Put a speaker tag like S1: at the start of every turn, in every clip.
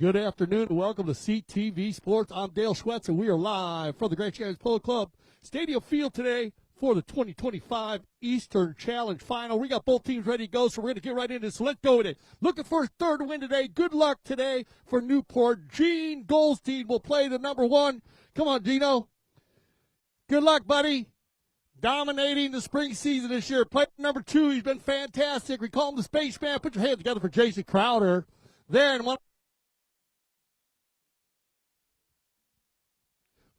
S1: Good afternoon and welcome to CTV Sports. I'm Dale Schwetz and we are live from the Great Champions Polo Club Stadium Field today for the 2025 Eastern Challenge Final. We got both teams ready to go, so we're going to get right into this. So let's go with it. Looking for a third win today. Good luck today for Newport. Gene Goldstein will play the number one. Come on, Gino. Good luck, buddy. Dominating the spring season this year. Player number two, he's been fantastic. We call him the Spaceman. Put your hands together for Jason Crowder. Then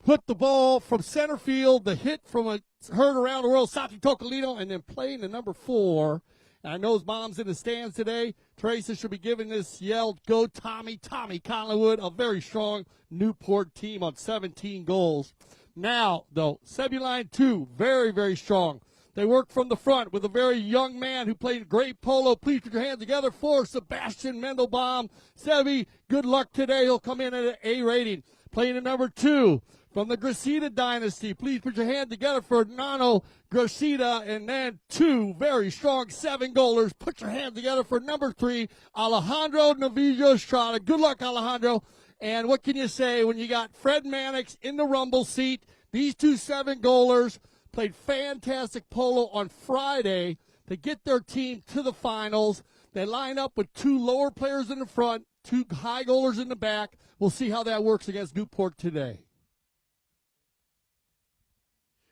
S1: put the ball from center field, the hit from a heard around the world, Santi Tocalino, and then playing the number four. And I know his mom's in the stands today. Teresa should be giving this yell, go Tommy, Tommy Collingwood, a very strong Newport team on 17 goals. Now, though, SebiLion Too, very, very strong. They work from the front with a very young man who played great polo. Please put your hands together for Sebastian Mandelbaum. Sebi, good luck today. He'll come in at an A rating. Playing the number two from the Gracida dynasty. Please put your hand together for Nano Gracida. And then two very strong 7-goalers. Put your hand together for number three, Alejandro N Astrada. Good luck, Alejandro. And what can you say when you got Fred Mannix in the rumble seat? These two 7-goalers played fantastic polo on Friday to get their team to the finals. They line up with two lower players in the front, two high goalers in the back. We'll see how that works against Newport today.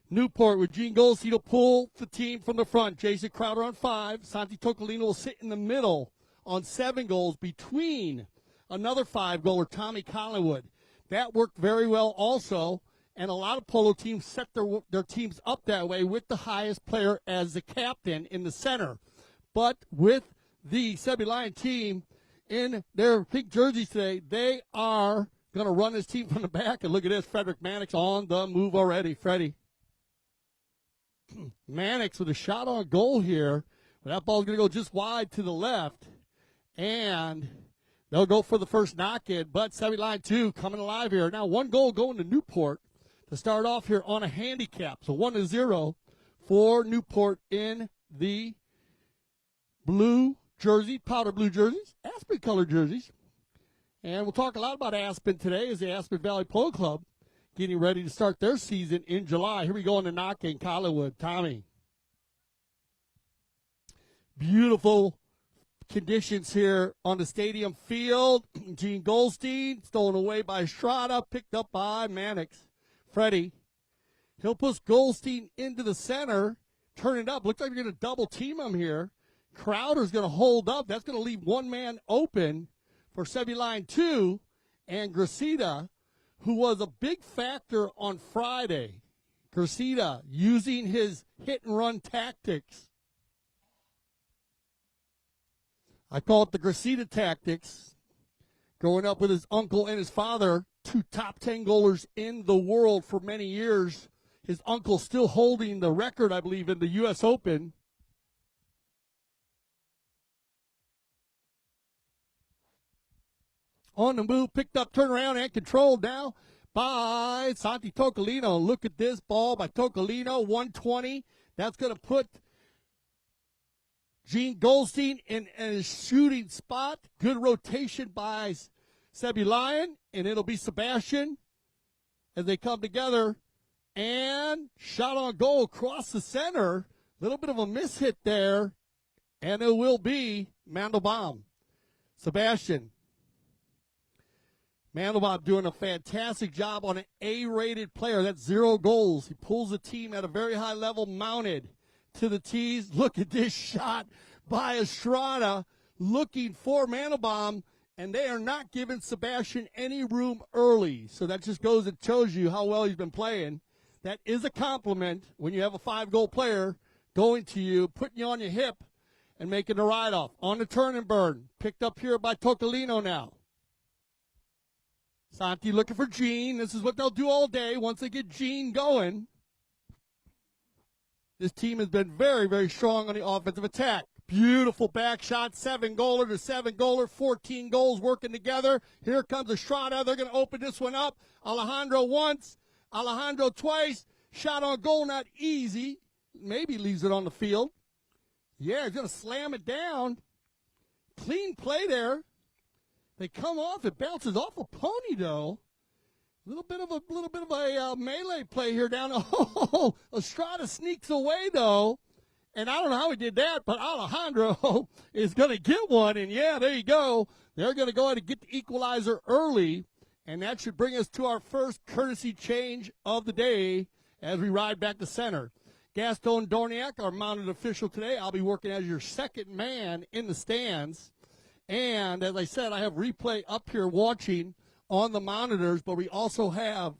S1: Newport with Gene Goldstein will pull the team from the front. Jason Crowder on 5. Santi Tocalino will sit in the middle on 7 goals between another 5-goaler, Tommy Collingwood. That worked very well also, and a lot of polo teams set their teams up that way with the highest player as the captain in the center. But with the SebiLion team in their pink jerseys today, they are going to run this team from the back. And look at this, Mannix on the move already. Freddie. Mannix with a shot on goal here. But that ball's going to go just wide to the left. And they'll go for the first knock-in. But SebiLion Too coming alive here. Now 1 goal going to Newport to start off here on a handicap. So 1-0 for Newport in the blue jersey, powder blue jerseys, Aspen color jerseys. And we'll talk a lot about Aspen today as the Aspen Valley Polo Club getting ready to start their season in July. Here we go on the knock-in, Collingwood. Tommy. Beautiful conditions here on the stadium field. Gene Goldstein, stolen away by Estrada, picked up by Mannix. Freddie. He'll push Goldstein into the center, turn it up. Looks like you're going to double team him here. Crowder's going to hold up. That's going to leave one man open for SebiLion Too and Gracida, who was a big factor on Friday. Gracida using his hit-and-run tactics. I call it the Gracida tactics. Growing up with his uncle and his father, 2 top 10 goalers in the world for many years. His uncle still holding the record, I believe, in the U.S. Open. On the move, picked up, turned around, and controlled now by Santi Tocalino. Look at this ball by Tocalino, 120. That's going to put Gene Goldstein in a shooting spot. Good rotation by SebiLion, and it'll be Sebastian as they come together. And shot on goal across the center. Little bit of a mishit there, and it will be Mandelbaum. Sebastian Mandelbaum doing a fantastic job on an A-rated player. That's 0 goals. He pulls the team at a very high level, mounted to the tees. Look at this shot by Estrada looking for Mandelbaum, and they are not giving Sebastian any room early. So that just goes and shows you how well he's been playing. That is a compliment when you have a 5-goal player going to you, putting you on your hip, and making the ride-off. On the turn and burn. Picked up here by Tocalino now. Santi looking for Gene. This is what they'll do all day once they get Gene going. This team has been very, very strong on the offensive attack. Beautiful back shot, 7-goaler to 7-goaler, 14 goals working together. Here comes Estrada. They're going to open this one up. Alejandro once, Alejandro twice. Shot on goal, not easy. Maybe leaves it on the field. Yeah, he's going to slam it down. Clean play there. They come off. It bounces off a pony, though. A little bit of a melee play here down. Oh, Estrada sneaks away, though. And I don't know how he did that, but Alejandro is going to get one. And, yeah, there you go. They're going to go ahead and get the equalizer early. And that should bring us to our first courtesy change of the day as we ride back to center. Gaston Dorniak, our mounted official today. I'll be working as your second man in the stands. And, as I said, I have replay up here watching on the monitors, but we also have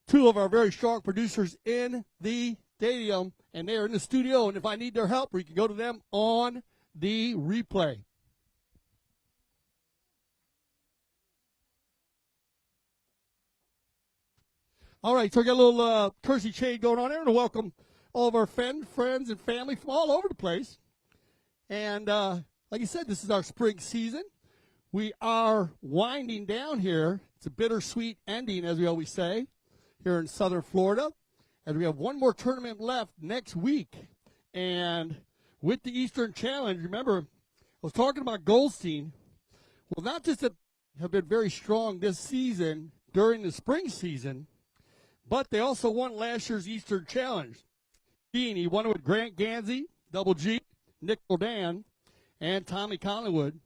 S1: two of our very strong producers in the stadium, and they're in the studio, and if I need their help, we can go to them on the replay. All right, so we got a little courtesy change going on there, and welcome all of our friends and family from all over the place. And like I said, this is our spring season. We are winding down here. It's a bittersweet ending, as we always say, here in southern Florida. And we have one more tournament left next week. And with the Eastern Challenge, remember, I was talking about Goldstein. Well, not just that have been very strong this season during the spring season, but they also won last year's Eastern Challenge. He won it with Grant Gansey, Double G, Nick Bodan, and Tommy Collingwood.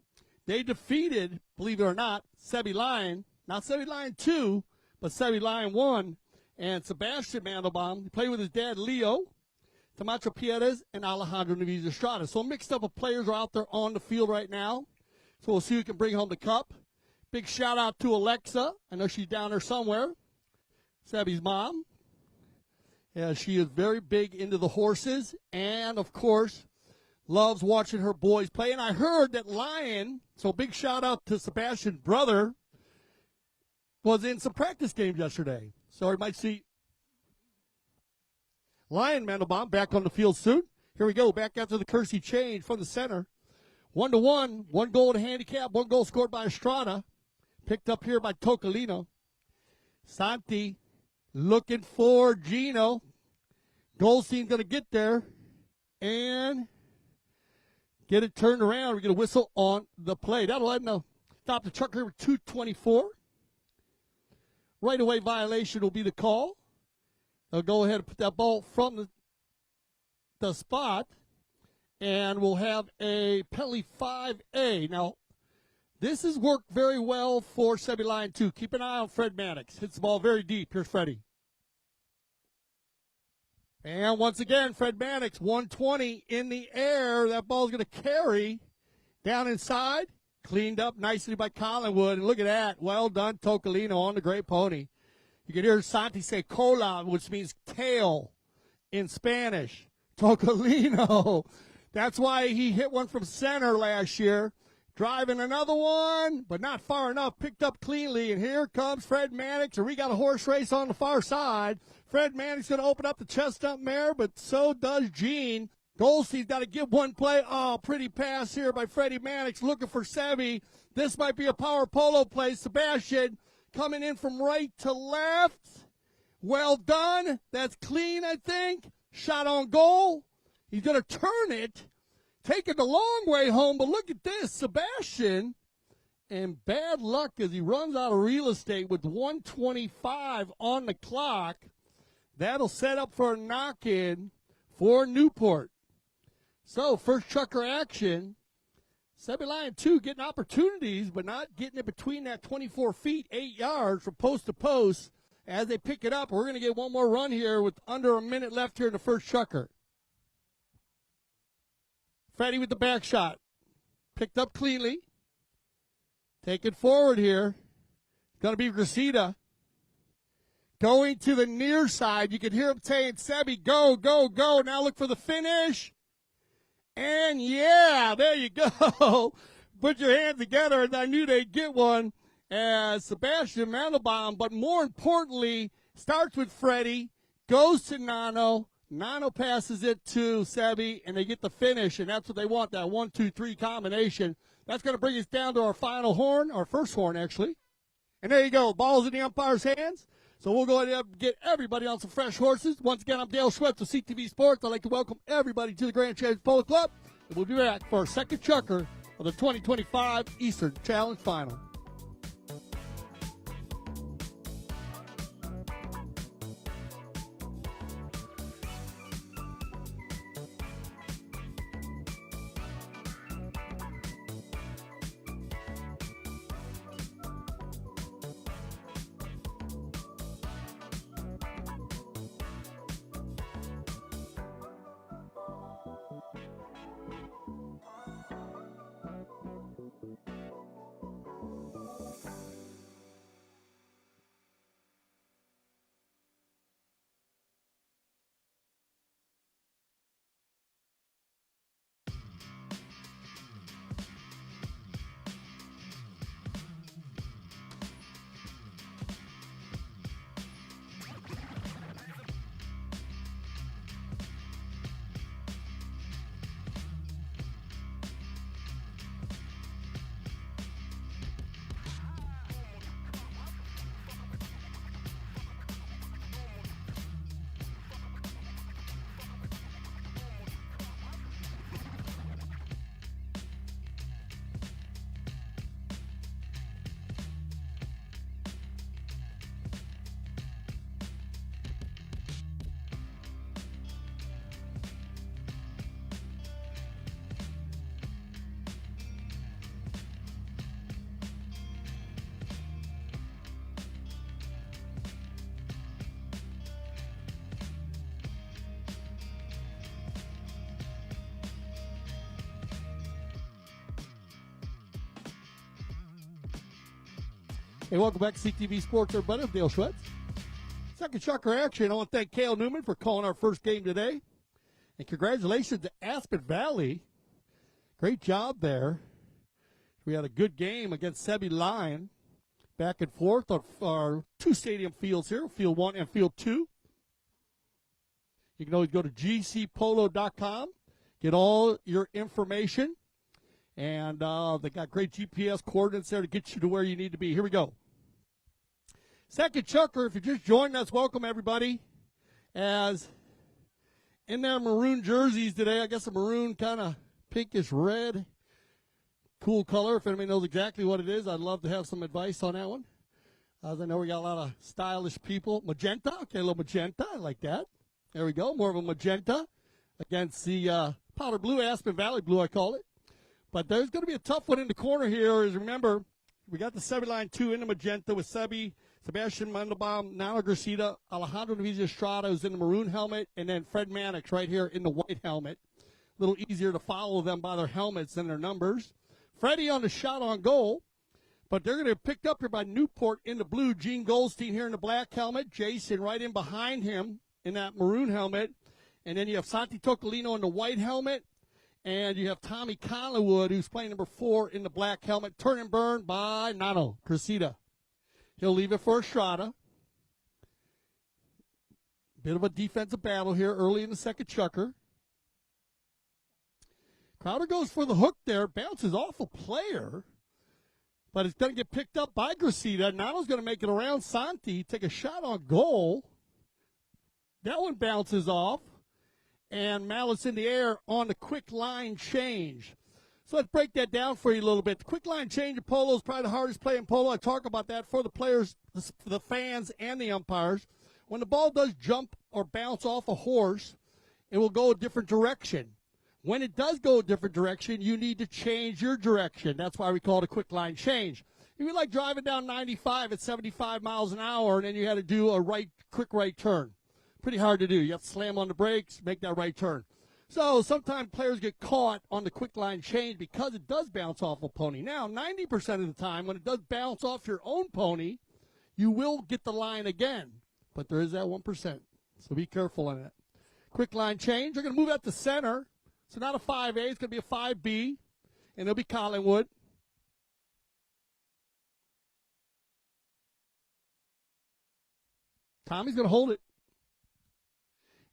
S1: They defeated, believe it or not, SebiLion, not SebiLion Too, but SebiLion 1, and Sebastian Mandelbaum. He played with his dad, Leo, Camacho Pierres, and Alejandro N Astrada. So mixed up of players are out there on the field right now. So we'll see who can bring home the cup. Big shout out to Alexa. I know she's down there somewhere. Sebi's mom. Yeah, she is very big into the horses, and of course, loves watching her boys play. And I heard that Lion, so big shout out to Sebastian's brother, was in some practice games yesterday. So you might see Lion Mandelbaum back on the field soon. Here we go, back after the courtesy change from the center. 1-1, 1 goal to handicap, 1 goal scored by Estrada. Picked up here by Tocalino. Santi looking for Gino. Goldstein's going to get there and get it turned around. We're going to whistle on the play. That'll let them stop the truck here with 2:24. Right away violation will be the call. They'll go ahead and put that ball from the spot, and we'll have a penalty 5A. Now, this has worked very well for SebiLion Too. Keep an eye on Fred Mannix. Hits the ball very deep. Here's Freddie. And once again, Fred Mannix, 120 in the air. That ball's going to carry down inside. Cleaned up nicely by Collingwood. And look at that. Well done, Tocalino on the great pony. You can hear Santi say cola, which means tail in Spanish. Tocalino. That's why he hit one from center last year. Driving another one, but not far enough. Picked up cleanly, and here comes Fred Mannix, and we got a horse race on the far side. Fred Mannix going to open up the chestnut mare, but so does Gene. Goldstein's got to give one play. Oh, pretty pass here by Freddie Mannix looking for Sebi. This might be a power polo play. Sebastian coming in from right to left. Well done. That's clean, I think. Shot on goal. He's going to turn it. Taking the long way home, but look at this, Sebastian, and bad luck as he runs out of real estate with 1:25 on the clock. That'll set up for a knock-in for Newport. So, first chucker action. SebiLion Too getting opportunities, but not getting it between that 24 feet, 8 yards from post to post as they pick it up. We're going to get one more run here with under a minute left here in the first chucker. Freddie with the back shot. Picked up cleanly. Take it forward here. Going to be Gracida. Going to the near side. You can hear him saying, Sebi, go, go, go. Now look for the finish. And, yeah, there you go. Put your hands together, and I knew they'd get one as Sebastian Mandelbaum. But more importantly, starts with Freddie, goes to Nano. Nano passes it to Sebi, and they get the finish, and that's what they want, that 1-2-3 combination. That's going to bring us down to our final horn, our first horn, actually. And there you go. Ball's in the umpire's hands. So we'll go ahead and get everybody on some fresh horses. Once again, I'm Dale Schwetz with CTV Sports. I'd like to welcome everybody to the Grand Champions Polo Club. And we'll be back for our second chucker of the 2025 Eastern Challenge Final. Hey, welcome back to CTV Sports, everybody. I'm Dale Schwetz. Second chucker action. I want to thank Cale Newman for calling our first game today. And congratulations to Aspen Valley. Great job there. We had a good game against SebiLion. Back and forth on our two stadium fields here, Field 1 and Field 2. You can always go to gcpolo.com, get all your information. And they got great GPS coordinates there to get you to where you need to be. Here we go. Second chucker, if you just joined us, welcome everybody. As in their maroon jerseys today, I guess a maroon kind of pinkish red. Cool color. If anybody knows exactly what it is, I'd love to have some advice on that one. As I know we got a lot of stylish people. Magenta, okay, a little magenta. I like that. There we go. More of a magenta against the powder blue, Aspen Valley blue, I call it. But there's going to be a tough one in the corner here. As remember, we got the SebiLion Too in the magenta with Sebastian Mandelbaum, Nano Gracida, Alejandro N Astrada who's in the maroon helmet, and then Fred Mannix right here in the white helmet. A little easier to follow them by their helmets than their numbers. Freddie on the shot on goal, but they're going to be picked up here by Newport in the blue. Gene Goldstein here in the black helmet. Jason right in behind him in that maroon helmet. And then you have Santi Tocalino in the white helmet. And you have Tommy Collingwood, who's playing number 4 in the black helmet. Turn and burn by Nano Gracida. He'll leave it for Estrada. Bit of a defensive battle here early in the second chucker. Crowder goes for the hook there, bounces off a player, but it's going to get picked up by Gracida. Nano's going to make it around Santi, take a shot on goal. That one bounces off, and Malice in the air on the quick line change. So let's break that down for you a little bit. The quick line change in polo is probably the hardest play in polo. I talk about that for the players, the fans, and the umpires. When the ball does jump or bounce off a horse, it will go a different direction. When it does go a different direction, you need to change your direction. That's why we call it a quick line change. If you like driving down 95 at 75 miles an hour and then you had to do a quick right turn, pretty hard to do. You have to slam on the brakes, make that right turn. So sometimes players get caught on the quick line change because it does bounce off a pony. Now, 90% of the time, when it does bounce off your own pony, you will get the line again. But there is that 1%. So be careful on it. Quick line change. They're going to move out to center. So not a 5A, it's going to be a 5B, and it'll be Collingwood. Tommy's going to hold it.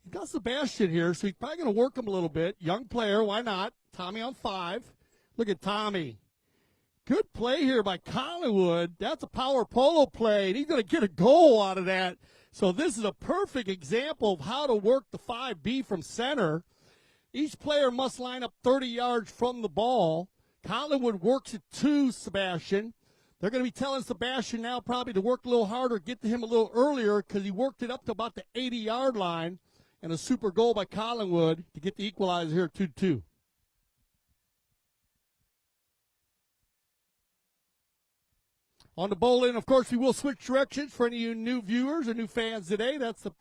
S1: He's got Sebastian here, so he's probably going to work him a little bit. Young player, why not? Tommy on 5. Look at Tommy. Good play here by Collingwood. That's a power polo play, and he's going to get a goal out of that. So this is a perfect example of how to work the 5B from center. Each player must line up 30 yards from the ball. Collingwood works it to Sebastian. They're going to be telling Sebastian now probably to work a little harder, get to him a little earlier because he worked it up to about the 80-yard line. And a super goal by Collingwood to get the equalizer here, 2-2. On the bowl-in, of course, we will switch directions for any of you new viewers or new fans today. That's the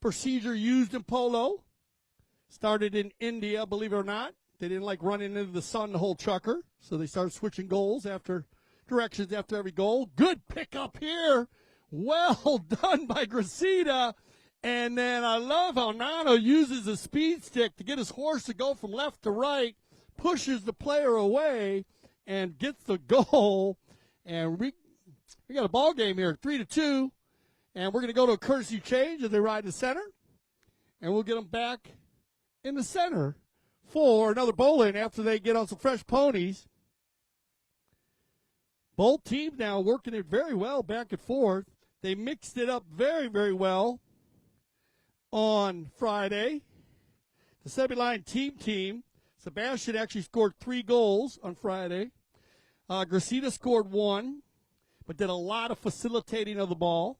S1: procedure used in polo. Started in India, believe it or not. They didn't like running into the sun the whole chukker, so they started switching goals after directions after every goal. Good pickup here. Well done by Gracida. And then I love how Nano uses a speed stick to get his horse to go from left to right, pushes the player away, and gets the goal. And we got a ball game here, 3-2. And we're going to go to a courtesy change as they ride to center. And we'll get them back in the center for another bowl-in after they get on some fresh ponies. Both teams now working it very well back and forth. They mixed it up very, very well on Friday. The SebiLion team. Sebastian actually scored 3 goals on Friday. Gracida scored 1, but did a lot of facilitating of the ball.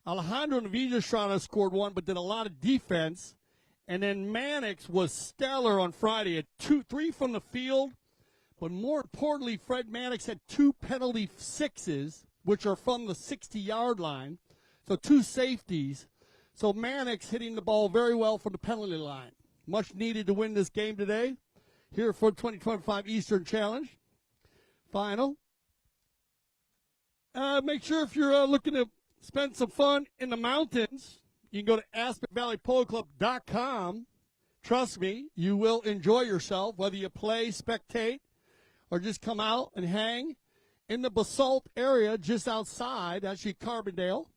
S1: Alejandro N Astrada scored 1, but did a lot of defense. And then Mannix was stellar on Friday at 3 from the field. But more importantly, Fred Mannix had 2 penalty sixes, which are from the 60-yard line. So 2 safeties. So Mannix hitting the ball very well from the penalty line. Much needed to win this game today. Here for the 2025 Eastern Challenge Final. Make sure if you're looking to spend some fun in the mountains, you can go to AspenValleyPoloClub.com. Trust me, you will enjoy yourself, whether you play, spectate, or just come out and hang in the basalt area just outside, actually Carbondale.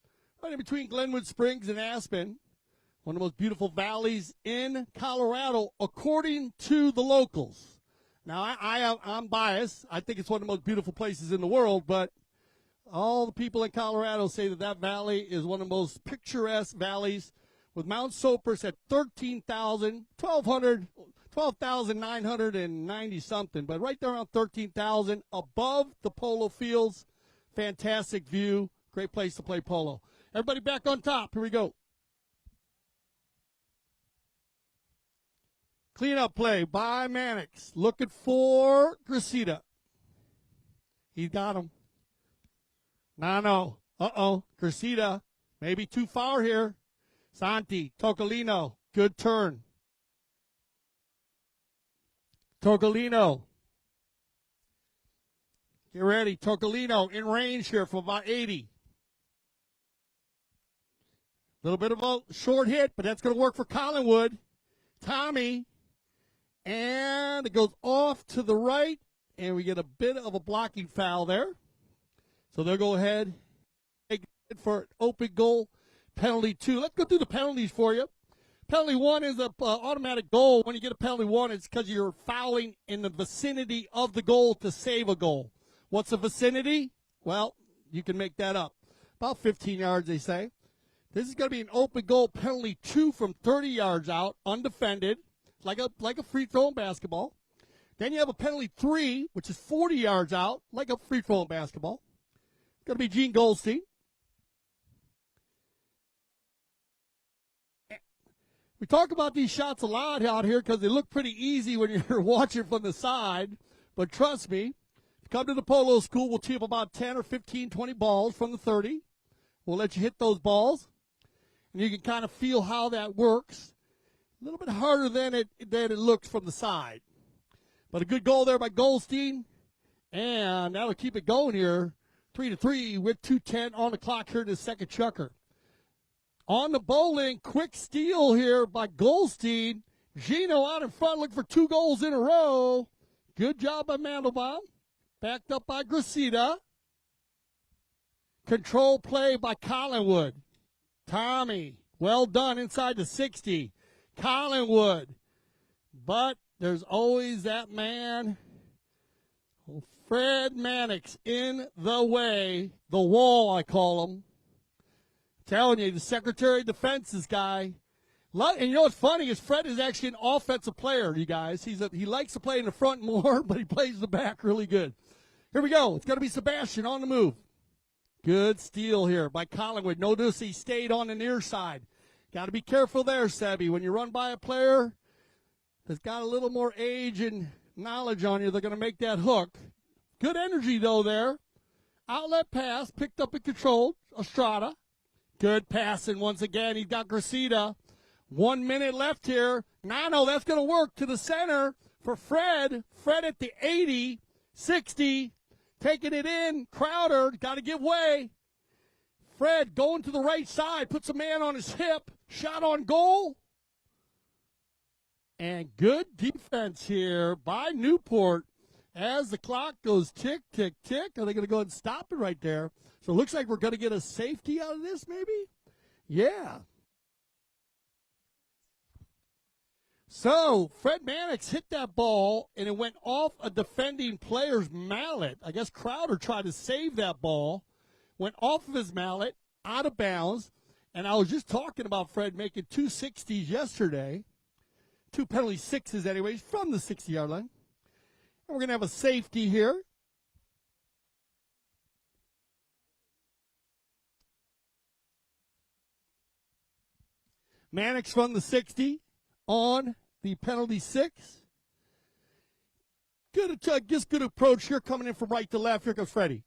S1: Right in between Glenwood Springs and Aspen, one of the most beautiful valleys in Colorado, according to the locals. Now, I'm biased. I think it's one of the most beautiful places in the world, but all the people in Colorado say that that valley is one of the most picturesque valleys, with Mount Sopris at 12,990 something, but right there around 13,000 above the polo fields. Fantastic view. Great place to play polo. Everybody back on top. Here we go. Cleanup play by Mannix. Looking for Gracida. He got him. Nano. Uh-oh. Gracida. Maybe too far here. Santi Tocalino. Good turn. Tocalino. Get ready. Tocalino in range here for about 80. A little bit of a short hit, but that's going to work for Collingwood. Tommy. And it goes off to the right, and we get a bit of a blocking foul there. So they'll go ahead and take for an open goal. Penalty 2. Let's go through the penalties for you. Penalty 1 is an automatic goal. When you get a penalty 1, it's because you're fouling in the vicinity of the goal to save a goal. What's the vicinity? Well, you can make that up. About 15 yards, they say. This is going to be an open goal. Penalty 2 from 30 yards out, undefended, like a free throw in basketball. Then you have a penalty 3, which is 40 yards out, like a free throw in basketball. It's going to be Gene Goldstein. We talk about these shots a lot out here because they look pretty easy when you're watching from the side. But trust me, if you come to the polo school, we'll tee up about 10 or 15, 20 balls from the 30. We'll let you hit those balls, and you can kind of feel how that works. A little bit harder than it looks from the side. But a good goal there by Goldstein, and that'll keep it going here. 3-3 with 2:10 on the clock here in the second chukker. On the bowling, quick steal here by Goldstein. Gino out in front looking for 2 goals in a row. Good job by Mandelbaum. Backed up by Gracida. Control play by Collingwood. Tommy, well done inside the 60. Collingwood. But there's always that man, Fred Mannix, in the way. The wall, I call him. Telling you, the Secretary of Defense's guy And you know what's funny is Fred is actually an offensive player, you guys. He likes to play in the front more, but he plays the back really good. Here we go. It's going to be Sebastian on the move. Good steal here by Collingwood. Notice he stayed on the near side. Got to be careful there, Sebi. When you run by a player that's got a little more age and knowledge on you, they're going to make that hook. Good energy, though, there. Outlet pass, picked up and controlled. Astrada. Good passing once again. He's got Gracida. 1 minute left here. Nano, that's going to work to the center for Fred. Fred at the 80, 60, taking it in. Crowder, got to give way. Fred going to the right side, puts a man on his hip. Shot on goal. And good defense here by Newport as the clock goes tick, tick, tick. Are they going to go ahead and stop it right there? So it looks like we're going to get a safety out of this maybe? Yeah. So Fred Mannix hit that ball, and it went off a defending player's mallet. I guess Crowder tried to save that ball. Went off of his mallet, out of bounds. And I was just talking about Fred making 2 60s yesterday. 2 penalty sixes anyways from the 60-yard line. And we're going to have a safety here. Mannix from the 60 on the penalty 6. Good approach here coming in from right to left. Here comes Freddie.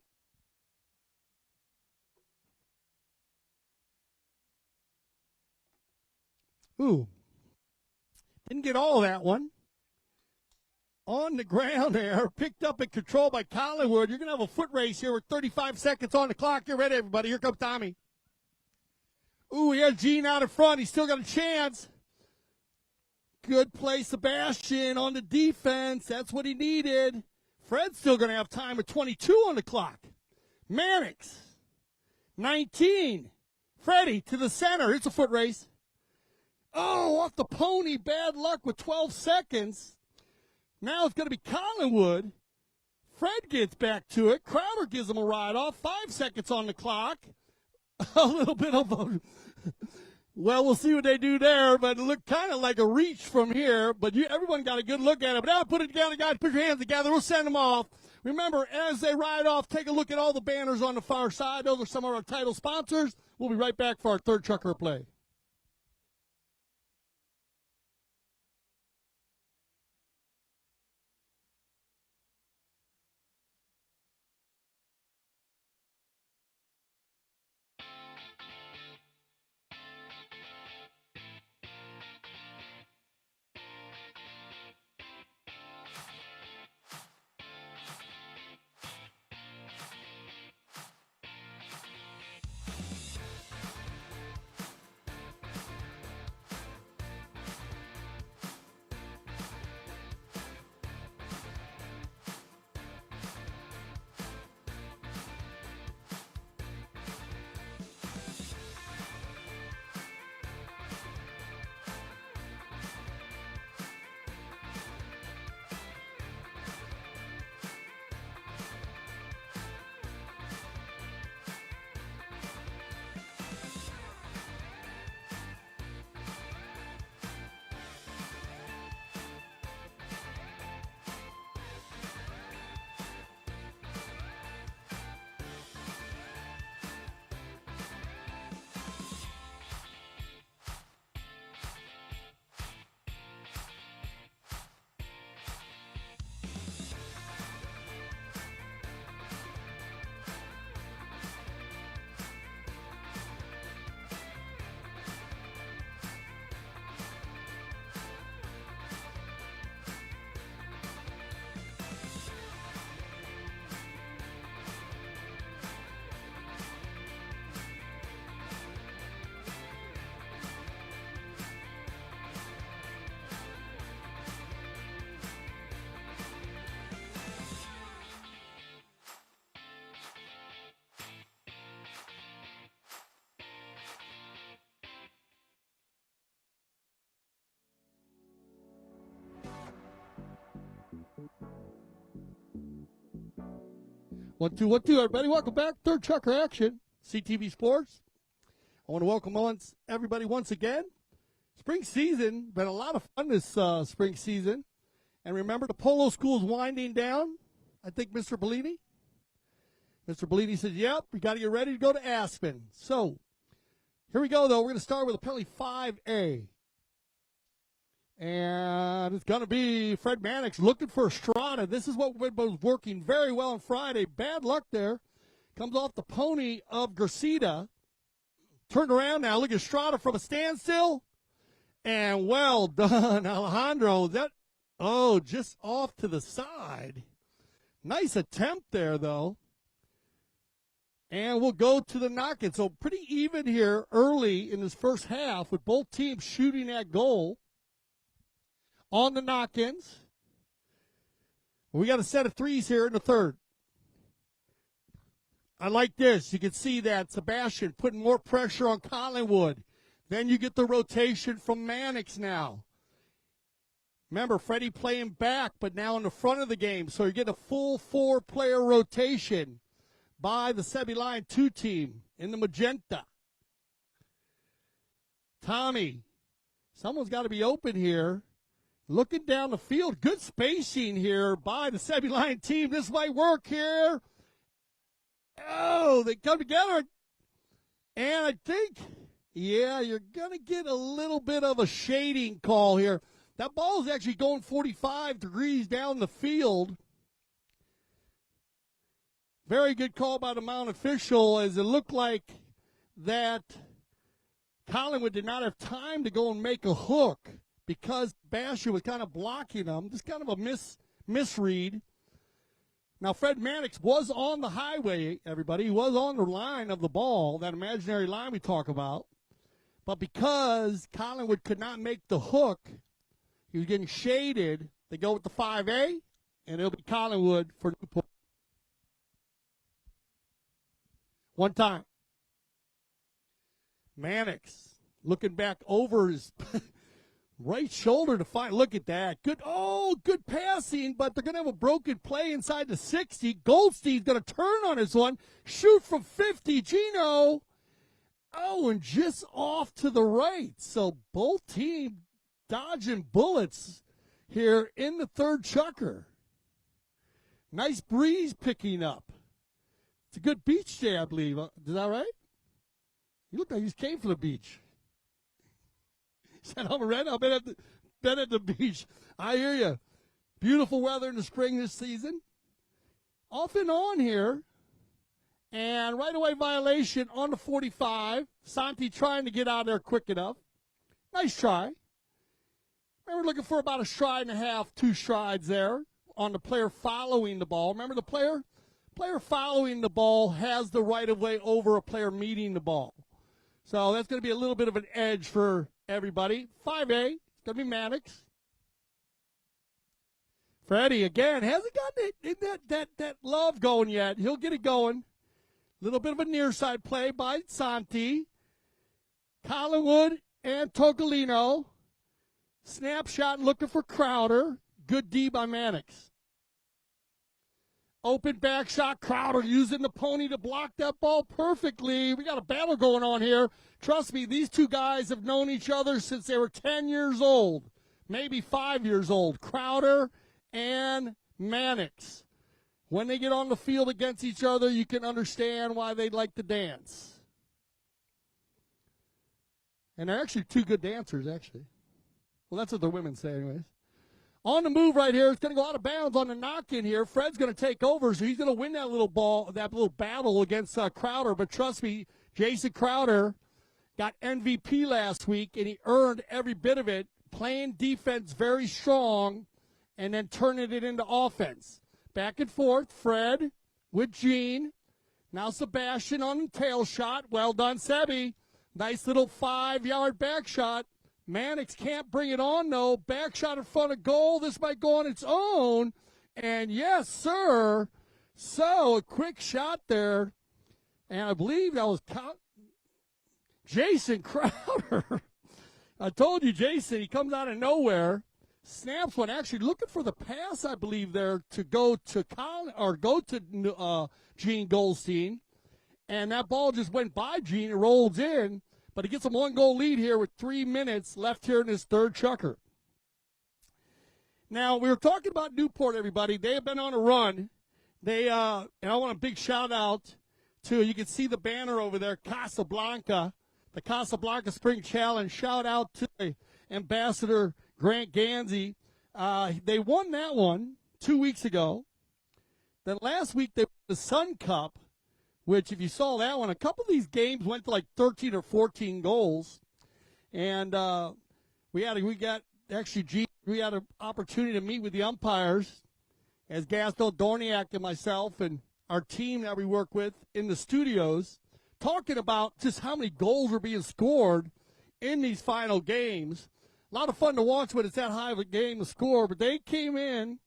S1: Ooh. Didn't get all of that one. On the ground there, picked up and controlled by Collingwood. You're going to have a foot race here with 35 seconds on the clock. Get ready, everybody. Here comes Tommy. Ooh, he has Gene out in front. He's still got a chance. Good play, Sebastian, on the defense. That's what he needed. Fred's still going to have time with 22 on the clock. Mannix, 19. Freddie to the center. It's a foot race. Oh, off the pony. Bad luck with 12 seconds. Now it's going to be Collingwood. Fred gets back to it. Crowder gives him a ride off. 5 seconds on the clock. A little bit of a, well, we'll see what they do there, but it looked kind of like a reach from here. But everyone got a good look at it. But now put it together, guys. Put your hands together. We'll send them off. Remember, as they ride off, take a look at all the banners on the far side. Those are some of our title sponsors. We'll be right back for our third Chucker play. One, two, everybody. Welcome back. Third Chucker action. CTV Sports. I want to welcome everybody once again. Spring season, been a lot of fun this spring season. And remember, the polo school's winding down. I think Mr. Bellini. Mr. Bellini says, yep, we got to get ready to go to Aspen. So, here we go, though. We're going to start with a penalty 5A. And it's going to be Fred Mannix looking for Estrada. This is what was working very well on Friday. Bad luck there. Comes off the pony of Gracida. Turned around now. Look at Estrada from a standstill. And well done, Alejandro. Just off to the side. Nice attempt there, though. And we'll go to the knock-in. So pretty even here early in this first half with both teams shooting at goal. On the knock-ins. We got a set of threes here in the third. I like this. You can see that Sebastian putting more pressure on Collingwood. Then you get the rotation from Mannix now. Remember, Freddie playing back, but now in the front of the game. So you get a full 4-player rotation by the SebiLion Too team in the magenta. Tommy, someone's got to be open here. Looking down the field. Good spacing here by the SebiLion team. This might work here. Oh, they come together. And I think, yeah, you're going to get a little bit of a shading call here. That ball is actually going 45 degrees down the field. Very good call by the Mount official, as it looked like that Collingwood did not have time to go and make a hook because Sebastian was kind of blocking them. Just kind of a misread. Now, Fred Mannix was on the highway, everybody. He was on the line of the ball, that imaginary line we talk about. But because Collingwood could not make the hook, he was getting shaded. They go with the 5A, and it'll be Collingwood for Newport. One time. Mannix looking back over his right shoulder to find. Look at that. Good passing, but they're going to have a broken play inside the 60. Goldstein's going to turn on his one. Shoot from 50. Gino. And just off to the right. So both teams dodging bullets here in the third chukker. Nice breeze picking up. It's a good beach day, I believe. Is that right? You look like you just came from the beach. He said, I'm ready. I've been at the beach. I hear you. Beautiful weather in the spring this season. Off and on here. And right away violation on the 45. Santi trying to get out of there quick enough. Nice try. We're looking for about a stride and a half, 2 strides there on the player following the ball. Remember, the player following the ball has the right of way over a player meeting the ball. So that's going to be a little bit of an edge for everybody. 5A, it's going to be Mannix. Freddie, again, hasn't gotten that love going yet. He'll get it going. A little bit of a near side play by Santi. Collingwood and Tocalino. Snapshot looking for Crowder. Good D by Mannix. Open back shot. Crowder using the pony to block that ball perfectly. We got a battle going on here. Trust me, these two guys have known each other since they were 10 years old. Maybe 5 years old. Crowder and Mannix. When they get on the field against each other, you can understand why they like to dance. And they're actually 2 good dancers, actually. Well, that's what the women say anyways. On the move right here, it's going to go out of bounds on the knock-in here. Fred's going to take over, so he's going to win that little battle against Crowder. But trust me, Jason Crowder got MVP last week, and he earned every bit of it, playing defense very strong and then turning it into offense. Back and forth, Fred with Gene. Now Sebastian on the tail shot. Well done, Sebi. Nice little 5-yard back shot. Mannix can't bring it on, though. Back shot in front of goal. This might go on its own. And yes, sir. So a quick shot there. And I believe that was Jason Crowder. I told you, Jason, he comes out of nowhere. Snaps one, actually looking for the pass, I believe, there to go to Gene Goldstein. And that ball just went by Gene and rolls in. But he gets a 1-goal lead here with 3 minutes left here in his third chukker. Now, we were talking about Newport, everybody. They have been on a run. And I want a big shout-out to, you can see the banner over there, Casablanca, the Casablanca Spring Challenge. Shout-out to Ambassador Grant Gansey. They won that one 2 weeks ago. Then last week, they won the Sun Cup, which, if you saw that one, a couple of these games went to like 13 or 14 goals. And we had an opportunity to meet with the umpires as Gaston Dorniak and myself and our team that we work with in the studios, talking about just how many goals were being scored in these final games. A lot of fun to watch when it's that high of a game to score, but they came in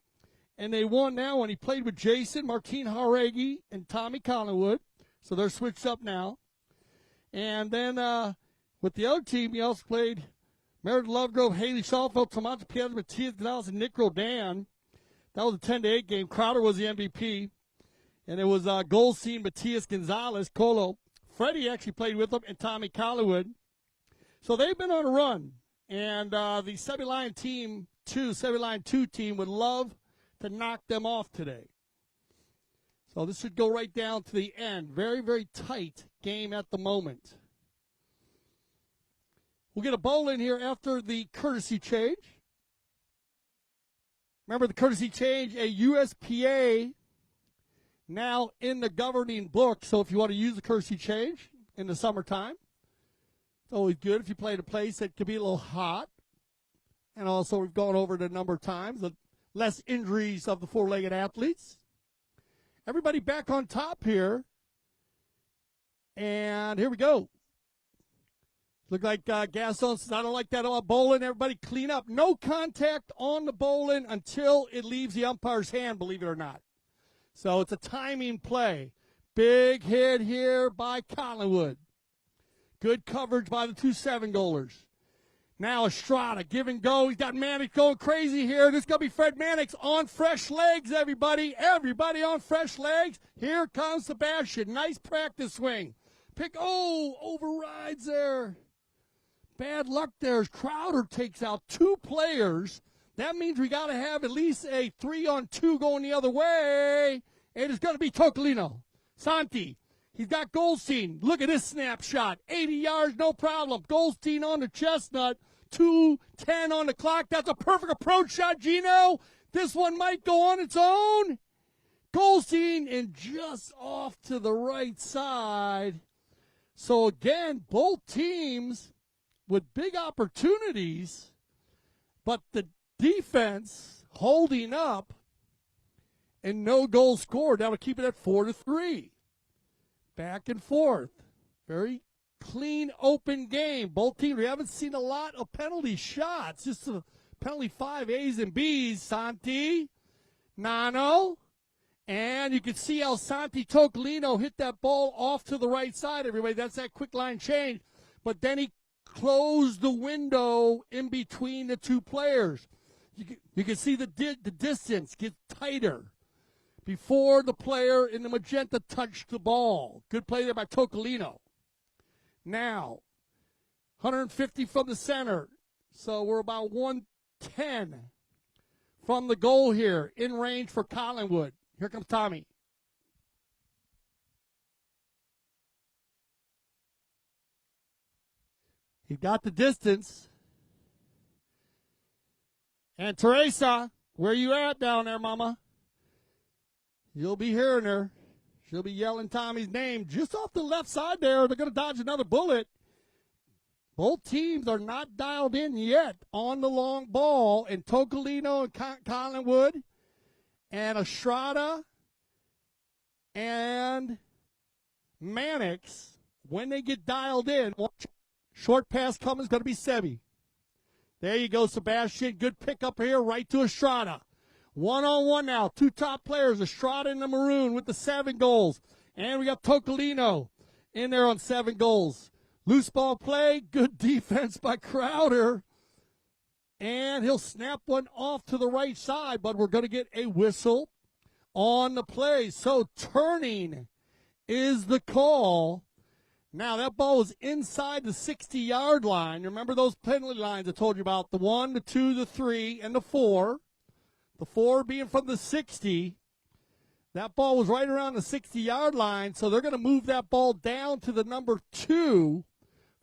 S1: and they won that one. He played with Jason, Martine Haregi, and Tommy Collingwood, so they're switched up now. And then with the other team, he also played Meredith Lovegrove, Haley Schallfeld, Tomato Piazza, Matias Gonzalez, and Nick Rodan. That was a 10-8 game. Crowder was the MVP. And it was Goldstein, Matias Gonzalez, Colo. Freddie actually played with them, and Tommy Collingwood. So they've been on a run. And the SebiLion Too team would love to knock them off today. So this should go right down to the end. Very, very tight game at the moment. We'll get a bowl in here after the courtesy change. Remember the courtesy change, a USPA now in the governing book. So if you want to use the courtesy change in the summertime, it's always good if you play at a place that could be a little hot. And also we've gone over it a number of times, the less injuries of the four-legged athletes. Everybody back on top here. And here we go. Look like Gaston says, I don't like that about bowling. Everybody clean up. No contact on the bowling until it leaves the umpire's hand, believe it or not. So it's a timing play. Big hit here by Collingwood. Good coverage by the 2 7-goalers. Now Estrada, give and go. He's got Mannix going crazy here. This is going to be Fred Mannix on fresh legs, everybody. Everybody on fresh legs. Here comes Sebastian. Nice practice swing. Overrides there. Bad luck there as Crowder takes out 2 players. That means we got to have at least a 3-on-2 going the other way. It is going to be Tocalino. Santi. He's got Goldstein. Look at this snapshot. 80 yards, no problem. Goldstein on the chestnut. 2:10 on the clock. That's a perfect approach shot, Gino. This one might go on its own. Goldstein and just off to the right side. So, again, both teams with big opportunities, but the defense holding up and no goal scored. That'll keep it at 4-3. Back and forth. Very clean, open game. Both teams, we haven't seen a lot of penalty shots. Just a penalty 5 A's and B's. Santi, Nano, and you can see how Santi Tocalino hit that ball off to the right side, everybody. That's that quick line change. But then he closed the window in between the 2 players. You can see the distance get tighter before the player in the magenta touched the ball. Good play there by Tocalino. Now, 150 from the center. So we're about 110 from the goal here, in range for Collingwood. Here comes Tommy. He got the distance. And Teresa, where you at down there, mama? You'll be hearing her. She'll be yelling Tommy's name just off the left side there. They're going to dodge another bullet. Both teams are not dialed in yet on the long ball. And Tocalino and Collingwood and Estrada and Mannix, when they get dialed in, watch. Short pass coming is going to be Sebi. There you go, Sebastian. Good pickup here, right to Estrada. 1-on-1 now. 2 top players, Estrada in the maroon with the 7 goals. And we got Tocalino in there on 7 goals. Loose ball play, good defense by Crowder. And he'll snap one off to the right side, but we're going to get a whistle on the play. So turning is the call. Now, that ball was inside the 60-yard line. Remember those penalty lines I told you about, the 1, the 2, the 3, and the 4. The 4 being from the 60. That ball was right around the 60-yard line, so they're going to move that ball down to the number 2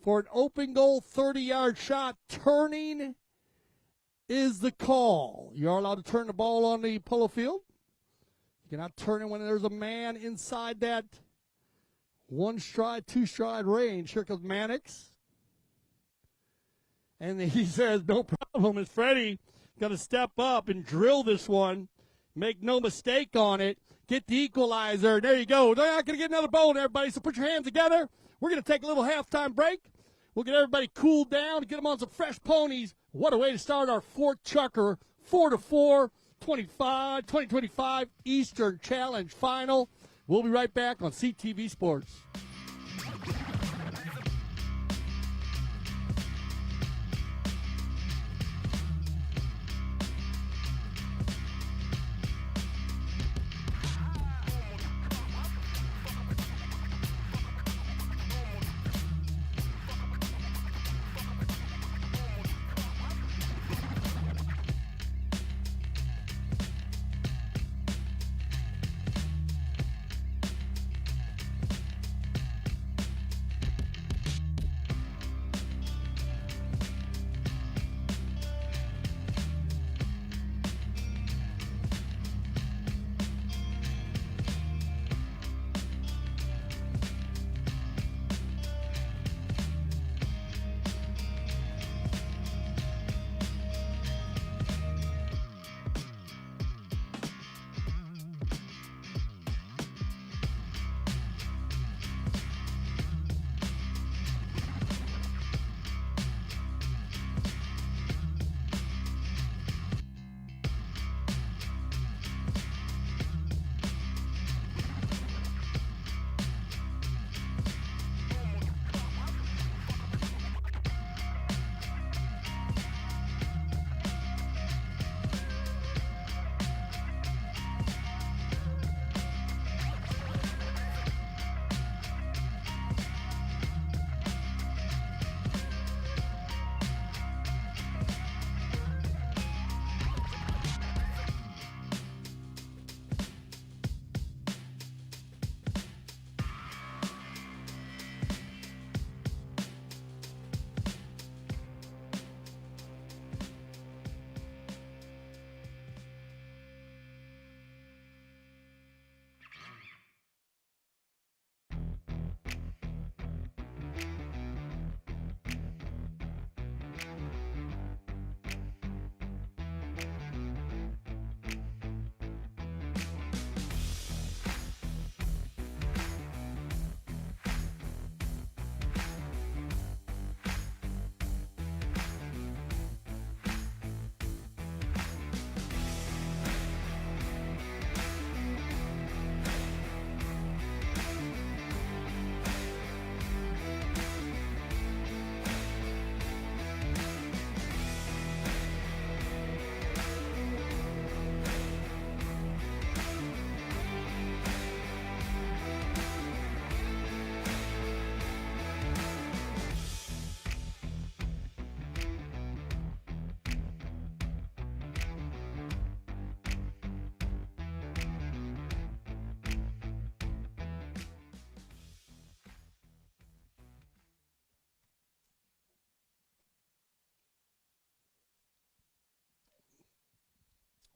S1: for an open goal 30-yard shot. Turning is the call. You are allowed to turn the ball on the polo field. You cannot turn it when there's a man inside that 1-stride, 2-stride range. Here comes Mannix. And he says, no problem. It's Freddie going to step up and drill this one. Make no mistake on it. Get the equalizer. There you go. They're not going to get another ball, everybody, so put your hands together. We're going to take a little halftime break. We'll get everybody cooled down, get them on some fresh ponies. What a way to start our fourth chucker, 4-4, 2025 Eastern Challenge Final. We'll be right back on CTV Sports.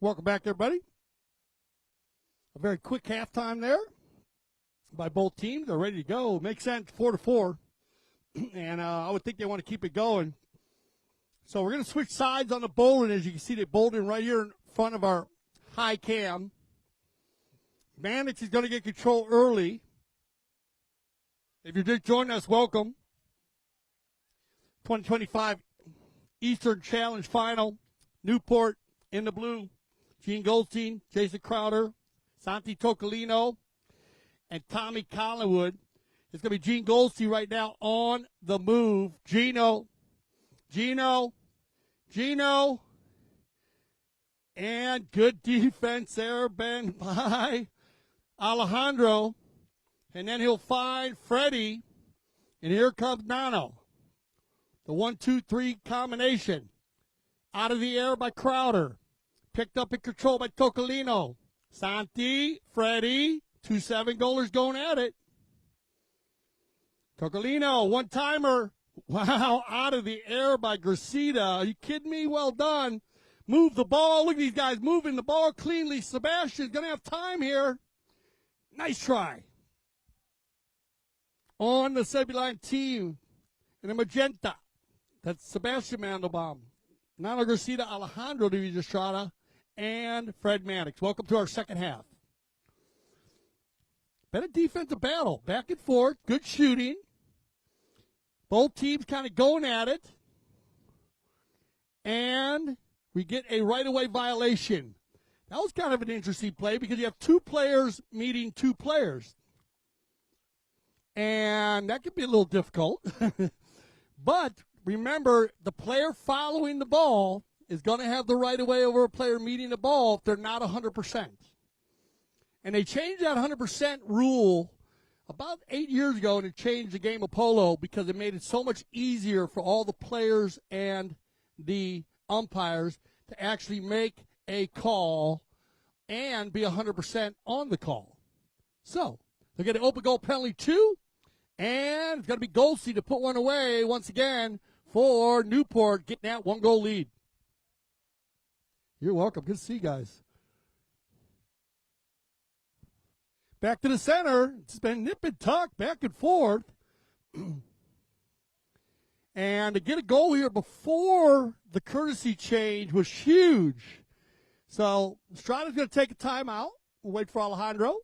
S1: Welcome back, everybody. A very quick halftime there by both teams. They're ready to go. Makes sense, 4-4. And I would think they want to keep it going. So we're going to switch sides on the bowling. As you can see, they're bowling right here in front of our high cam. Mannix is going to get control early. If you're just joining us, welcome. 2025 Eastern Challenge Final. Newport in the blue. Gene Goldstein, Jason Crowder, Santi Tocalino, and Tommy Collingwood. It's going to be Gene Goldstein right now on the move. Gino, and good defense there, Ben, by Alejandro. And then he'll find Freddie. And here comes Nano. The 1-2-3 combination. Out of the air by Crowder. Picked up in control by Tocalino. Santi, Freddie, 2-7 goalers going at it. Tocalino, one-timer. Wow, out of the air by Gracida. Are you kidding me? Well done. Move the ball. Look at these guys moving the ball cleanly. Sebastian's going to have time here. Nice try. On the SebiLion team in the magenta. That's Sebastian Mandelbaum. Nano Gracida, Alejandro N Astrada, and Fred Mannix. Welcome to our second half. Been a defensive battle. Back and forth. Good shooting. Both teams kind of going at it. And we get a right-of-way violation. That was kind of an interesting play because you have two players meeting two players. And that could be a little difficult. But remember, the player following the ball is going to have the right-of-way over a player meeting the ball if they're not 100%. And they changed that 100% rule about 8 years ago, and it changed the game of polo because it made it so much easier for all the players and the umpires to actually make a call and be 100% on the call. So they're going to open goal penalty 2, and it's going to be Goldstein to put one away once again for Newport, getting that 1-goal lead. You're welcome. Good to see you guys. Back to the center. It's been nip and tuck, back and forth. And to get a goal here before the courtesy change was huge. So Estrada's going to take a timeout. We'll wait for Alejandro.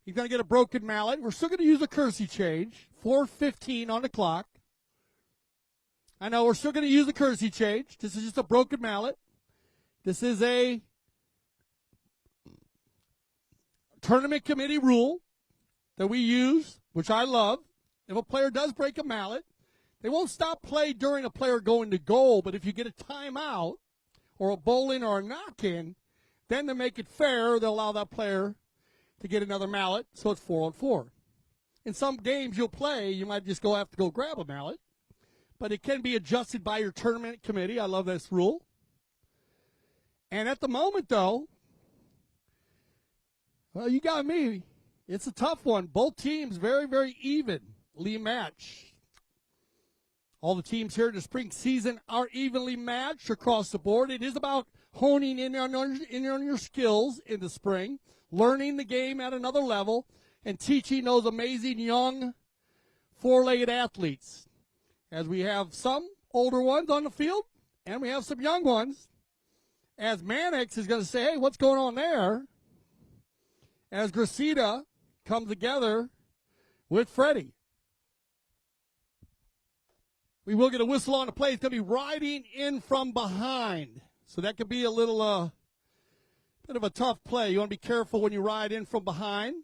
S1: He's going to get a broken mallet. We're still going to use a courtesy change. 4:15 on the clock. I know we're still going to use a courtesy change. This is just a broken mallet. This is a tournament committee rule that we use, which I love. If a player does break a mallet, they won't stop play during a player going to goal, but if you get a timeout or a bowling or a knock-in, then to make it fair, they'll allow that player to get another mallet, so it's 4-on-4. In some games you'll play, you might just have to go grab a mallet, but it can be adjusted by your tournament committee. I love this rule. And at the moment, though, well, you got me. It's a tough one. Both teams very, very evenly matched. All the teams here in the spring season are evenly matched across the board. It is about honing in on your skills in the spring, learning the game at another level, and teaching those amazing young four-legged athletes. As we have some older ones on the field, and we have some young ones. As Mannix is going to say, hey, what's going on there? As Gracida comes together with Freddie. We will get a whistle on the play. It's going to be riding in from behind. So that could be a little bit of a tough play. You want to be careful when you ride in from behind.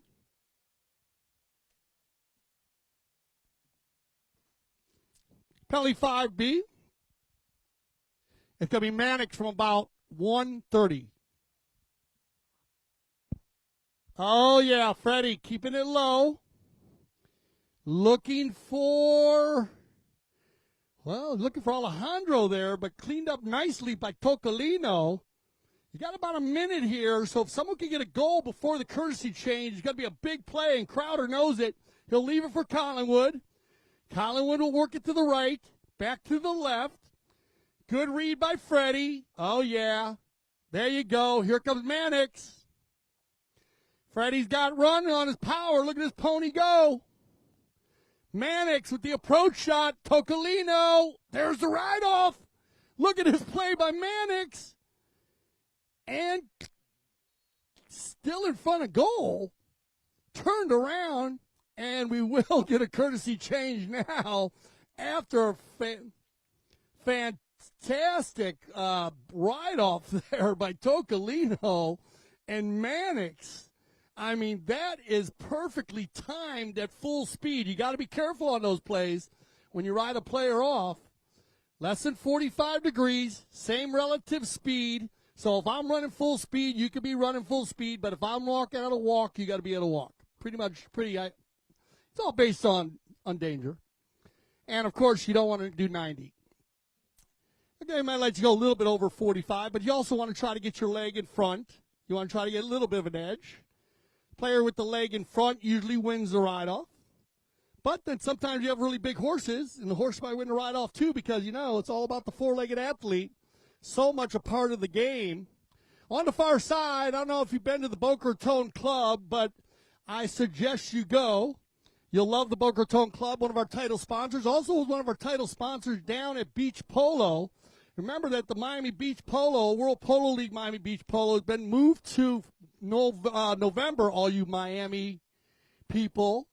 S1: Penalty 5B. It's going to be Mannix from about 130. Oh, yeah, Freddie keeping it low. Looking for Alejandro there, but cleaned up nicely by Tocalino. You got about a minute here, so if someone can get a goal before the courtesy change, it's going to be a big play, and Crowder knows it. He'll leave it for Collingwood. Collingwood will work it to the right, back to the left. Good read by Freddie. Oh, yeah. There you go. Here comes Mannix. Freddie's got run on his power. Look at his pony go. Mannix with the approach shot. Tocalino. There's the ride-off. Look at his play by Mannix. And still in front of goal. Turned around. And we will get a courtesy change now after a fantastic ride-off there by Tocalino and Mannix. I mean, that is perfectly timed at full speed. You got to be careful on those plays when you ride a player off. Less than 45 degrees, same relative speed. So if I'm running full speed, you could be running full speed. But if I'm walking out a walk, you got to be able to walk. Pretty It's all based on danger. And, of course, you don't want to do 90. Okay, might let you go a little bit over 45, but you also want to try to get your leg in front. You want to try to get a little bit of an edge. Player with the leg in front usually wins the ride-off. But then sometimes you have really big horses, and the horse might win the ride-off too because, it's all about the four-legged athlete. So much a part of the game. On the far side, I don't know if you've been to the Boca Raton Club, but I suggest you go. You'll love the Boca Raton Club, one of our title sponsors. Also one of our title sponsors down at Beach Polo. Remember that the Miami Beach Polo, World Polo League Miami Beach Polo, has been moved to November, all you Miami people.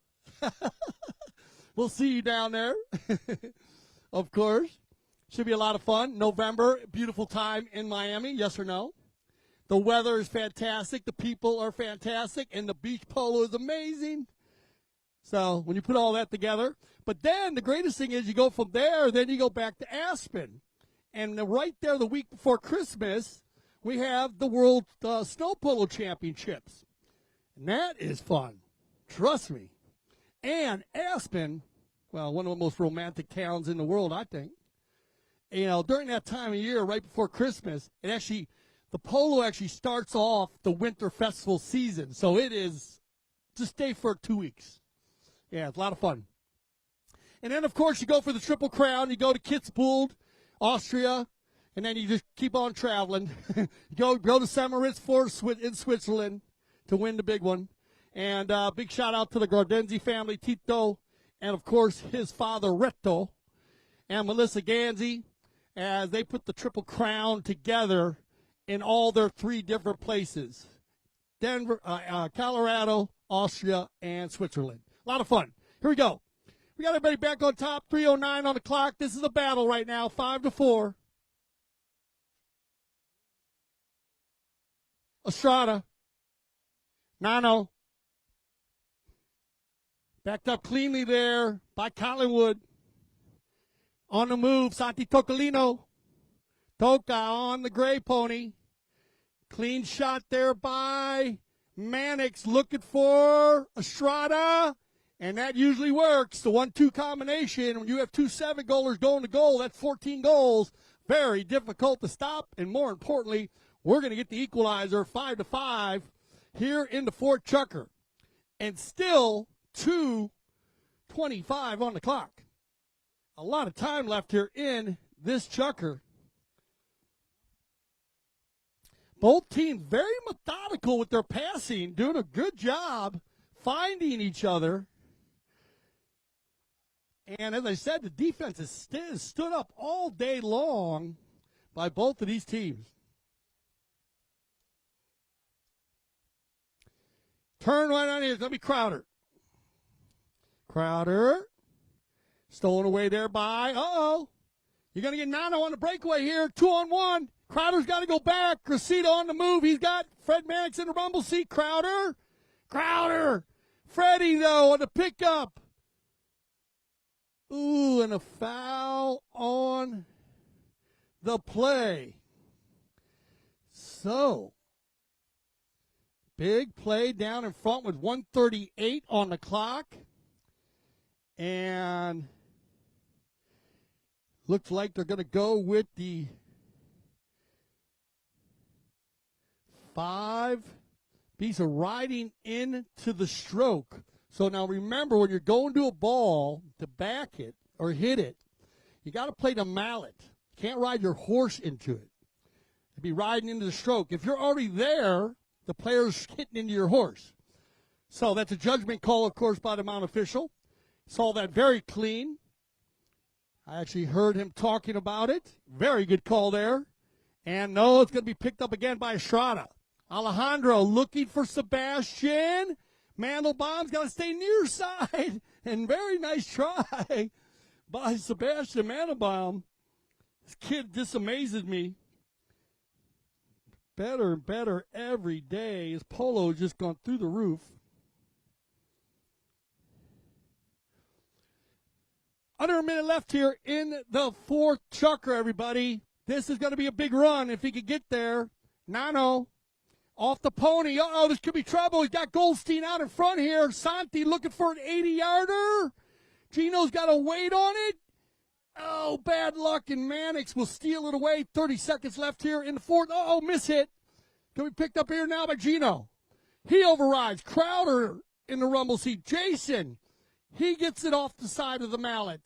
S1: We'll see you down there, of course. Should be a lot of fun. November, beautiful time in Miami, yes or no? The weather is fantastic. The people are fantastic. And the beach polo is amazing. So when you put all that together. But then the greatest thing is you go from there, then you go back to Aspen. And right there the week before Christmas, we have the World Snow Polo Championships. And that is fun. Trust me. And Aspen, well, one of the most romantic towns in the world, I think. During that time of year, right before Christmas, the polo actually starts off the winter festival season. So it is, just stay for 2 weeks. Yeah, it's a lot of fun. And then, of course, you go for the Triple Crown. You go to Kitzbühel, Austria, and then you just keep on traveling. You go to Semmeritzfort in Switzerland to win the big one. And big shout-out to the Gardenzi family, Tito, and, of course, his father, Reto, and Melissa Ganzi, as they put the Triple Crown together in all their 3 different places, Denver, Colorado, Austria, and Switzerland. A lot of fun. Here we go. We got everybody back on top, 3:09 on the clock. This is a battle right now, 5-4. Estrada. Nano. Backed up cleanly there by Collingwood. On the move, Santi Tocalino. Toca on the gray pony. Clean shot there by Mannix looking for Estrada. And that usually works. The 1-2 combination, when you have 2 7-goalers going to goal, that's 14 goals. Very difficult to stop. And more importantly, we're going to get the equalizer 5-5 here in the Fort Chucker. And still 2:25 on the clock. A lot of time left here in this Chucker. Both teams very methodical with their passing, doing a good job finding each other. And as I said, the defense has stood up all day long by both of these teams. Turn right on here. It's going to be Crowder. Crowder. Stolen away there by, you're going to get Nano on the breakaway here. 2-on-1. Crowder's got to go back. Gracida on the move. He's got Fred Mannix in the rumble seat. Crowder. Freddie, though, on the pickup. Ooh, and a foul on the play. So, big play down in front with 1:38 on the clock. And looks like they're going to go with the 5 piece of riding into the stroke. So now remember, when you're going to a ball to back it or hit it, you got to play the mallet. You can't ride your horse into it. You'd be riding into the stroke. If you're already there, the player's hitting into your horse. So that's a judgment call, of course, by the mount official. Saw that very clean. I actually heard him talking about it. Very good call there. And no, it's going to be picked up again by Estrada. Alejandro looking for Sebastian. Mandelbaum's got to stay near side. And very nice try by Sebastian Mandelbaum. This kid just amazes me. Better and better every day. His polo just gone through the roof. Under a minute left here in the 4th Chucker, everybody. This is going to be a big run if he could get there. Nano Off the pony. Uh-oh, this could be trouble. He's got Goldstein out in front here. Santi looking for an 80-yarder. Gino's got a weight on it. Oh, bad luck, and Mannix will steal it away. 30 seconds left here in the fourth. Uh-oh, miss hit. Can be picked up here now by Gino. He overrides. Crowder in the rumble seat. Jason, he gets it off the side of the mallet.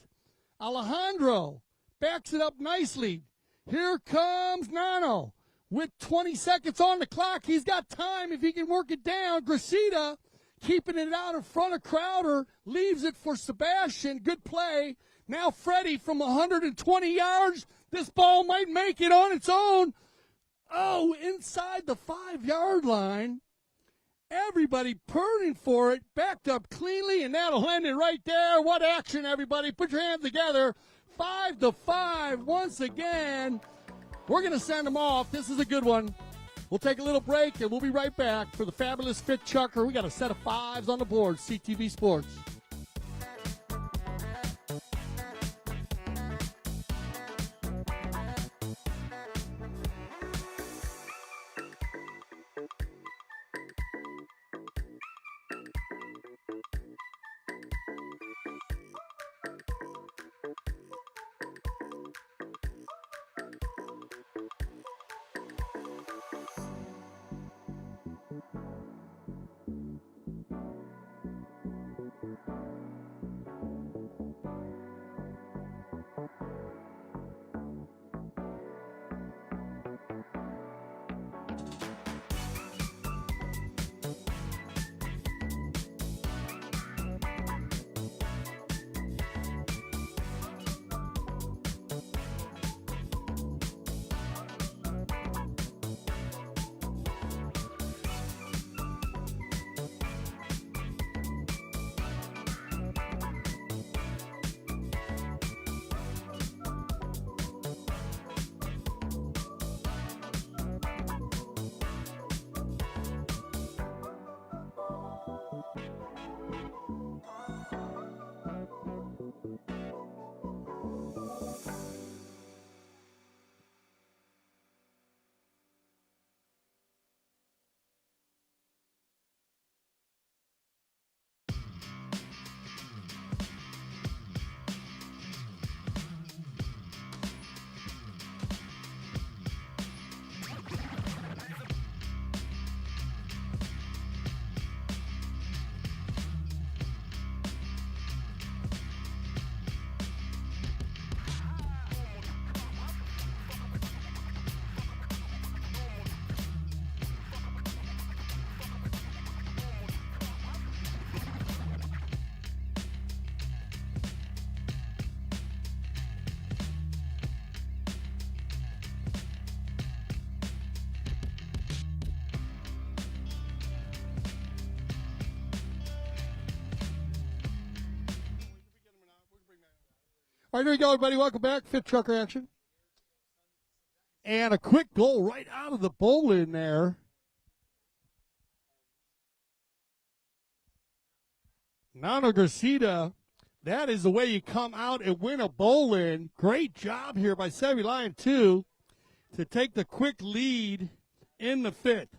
S1: Alejandro backs it up nicely. Here comes Nano with 20 seconds on the clock. He's got time if he can work it down. Gracida keeping it out in front of Crowder. Leaves it for Sebastian. Good play. Now Freddie from 120 yards. This ball might make it on its own. Oh, inside the 5-yard line. Everybody purring for it. Backed up cleanly, and that'll end it right there. What action, everybody. Put your hands together. 5-5 once again. We're going to send them off. This is a good one. We'll take a little break, and we'll be right back for the fabulous Fit Chucker. We got a set of 5s on the board. CTV Sports. All right, there you go, everybody. Welcome back. Fit Trucker action. And a quick goal right out of the bowl in there. Nano Gracida, that is the way you come out and win a bowl in. Great job here by SebiLion Too to take the quick lead in the fit.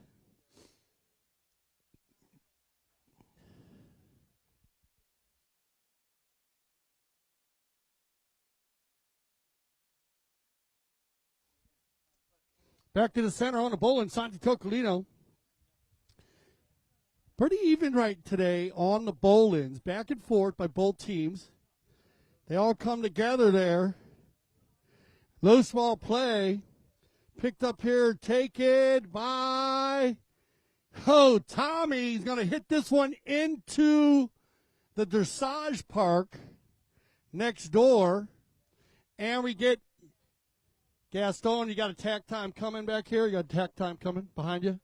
S1: Back to the center on the bowling, Santi Tocalino. Pretty even right today on the bowl-ins. Back and forth by both teams. They all come together there. Low small play. Picked up here, taken by, Tommy's going to hit this one into the dressage park next door. And we get Gaston, you got attack time coming back here. You got attack time coming behind you.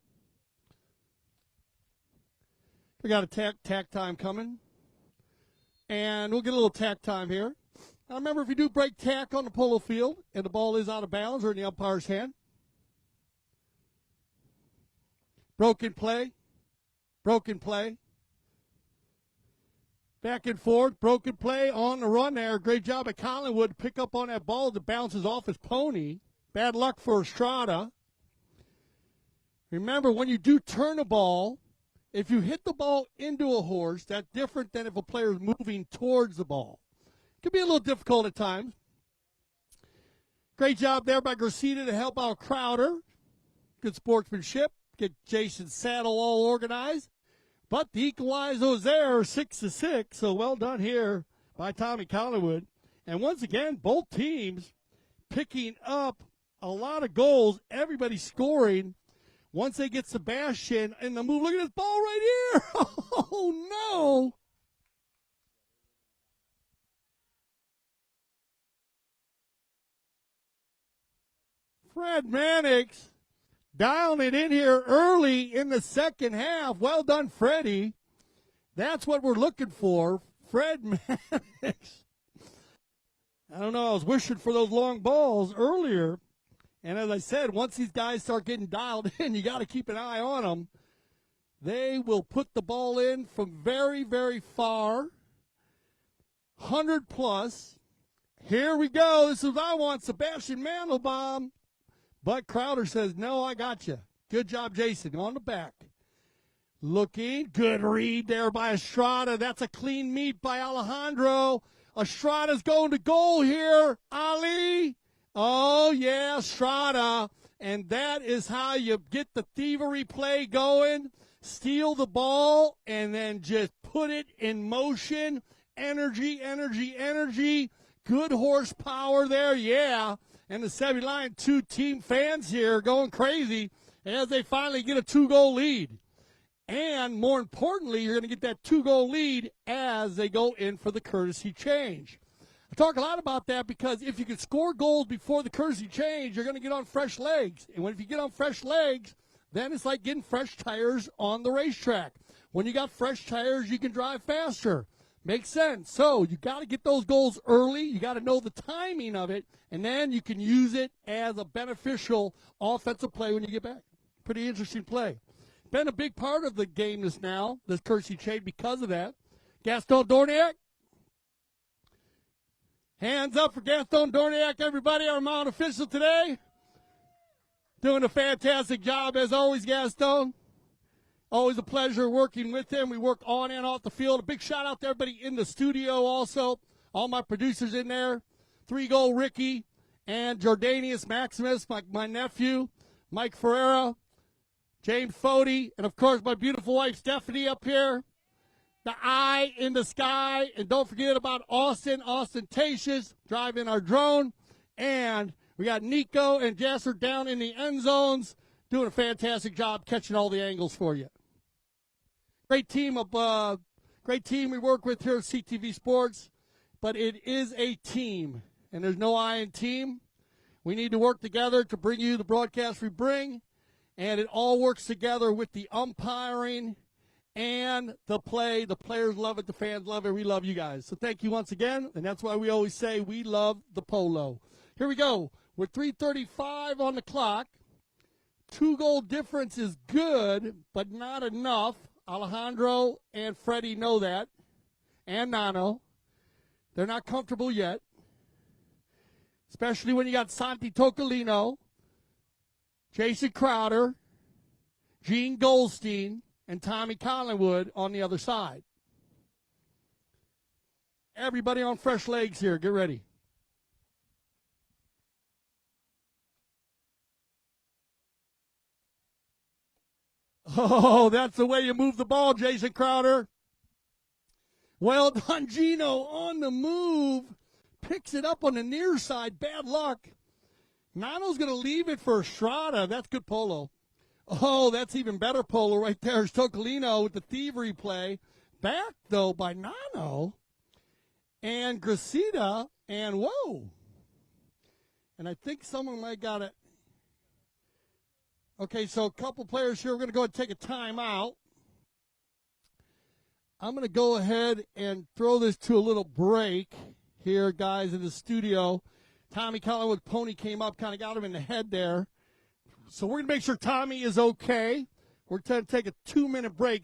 S1: We got attack time coming. And we'll get a little tack time here. Now remember, if you do break tack on the polo field and the ball is out of bounds or in the umpire's hand, broken play. Back and forth, broken play on the run there. Great job at Collingwood to pick up on that ball that bounces off his pony. Bad luck for Estrada. Remember, when you do turn a ball, if you hit the ball into a horse, that's different than if a player is moving towards the ball. It can be a little difficult at times. Great job there by Gracida to help out Crowder. Good sportsmanship. Get Jason's saddle all organized. But the equalizer was there, 6-6. So well done here by Tommy Collingwood. And once again, both teams picking up a lot of goals. Everybody scoring. Once they get Sebastian in the move, look at this ball right here. Oh, no. Fred Mannix dialing it in here early in the second half. Well done, Freddie. That's what we're looking for. Fred Mannix. I don't know. I was wishing for those long balls earlier. And as I said, once these guys start getting dialed in, you got to keep an eye on them. They will put the ball in from very, very far. 100 plus. Here we go. This is what I want, Sebastian Mandelbaum. But Crowder says, no, I got you. Good job, Jason, on the back. Looking. Good read there by Estrada. That's a clean meet by Alejandro. Estrada's going to goal here. Ali. Oh, yeah, Estrada. And that is how you get the thievery play going. Steal the ball and then just put it in motion. Energy, energy, energy. Good horsepower there, yeah. And the SebiLion Too team fans here going crazy as they finally get a 2-goal lead. And more importantly, you're going to get that 2-goal lead as they go in for the courtesy change. I talk a lot about that because if you can score goals before the courtesy change, you're going to get on fresh legs. And if you get on fresh legs, then it's like getting fresh tires on the racetrack. When you got fresh tires, you can drive faster. Makes sense. So you got to get those goals early. You got to know the timing of it, and then you can use it as a beneficial offensive play when you get back. Pretty interesting play. Been a big part of the game this courtesy change because of that. Gaston Dorniak. Hands up for Gaston Dorniak, everybody, our Mount official today. Doing a fantastic job as always, Gaston. Always a pleasure working with him. We work on and off the field. A big shout out to everybody in the studio also. All my producers in there. 3-goal Ricky and Jordanius Maximus, my nephew, Mike Ferreira, James Fody, and of course my beautiful wife Stephanie up here. The eye in the sky. And don't forget about Austin Ostentatious driving our drone. And we got Nico and Jasser down in the end zones doing a fantastic job catching all the angles for you. Great team we work with here at CTV Sports, but it is a team, and there's no I in team. We need to work together to bring you the broadcast we bring, and it all works together with the umpiring and the play. The players love it, the fans love it, we love you guys. So thank you once again, and that's why we always say we love the polo. Here we go. With 3:35 on the clock. 2-goal difference is good, but not enough. Alejandro and Freddie know that, and Nano. They're not comfortable yet, especially when you got Santi Tocalino, Jason Crowder, Gene Goldstein, and Tommy Collingwood on the other side. Everybody on fresh legs here. Get ready. Oh, that's the way you move the ball, Jason Crowder. Well done, Gino, on the move. Picks it up on the near side. Bad luck. Nano's going to leave it for Estrada. That's good polo. Oh, that's even better polo right there. It's Tocalino with the thievery play. Back, though, by Nano. And Gracida. And whoa. And I think someone might got it. Okay, so a couple players here. We're going to go ahead and take a timeout. I'm going to go ahead and throw this to a little break here, guys, in the studio. Tommy Collingwood pony came up, kind of got him in the head there. So we're going to make sure Tommy is okay. We're going to take a 2-minute break.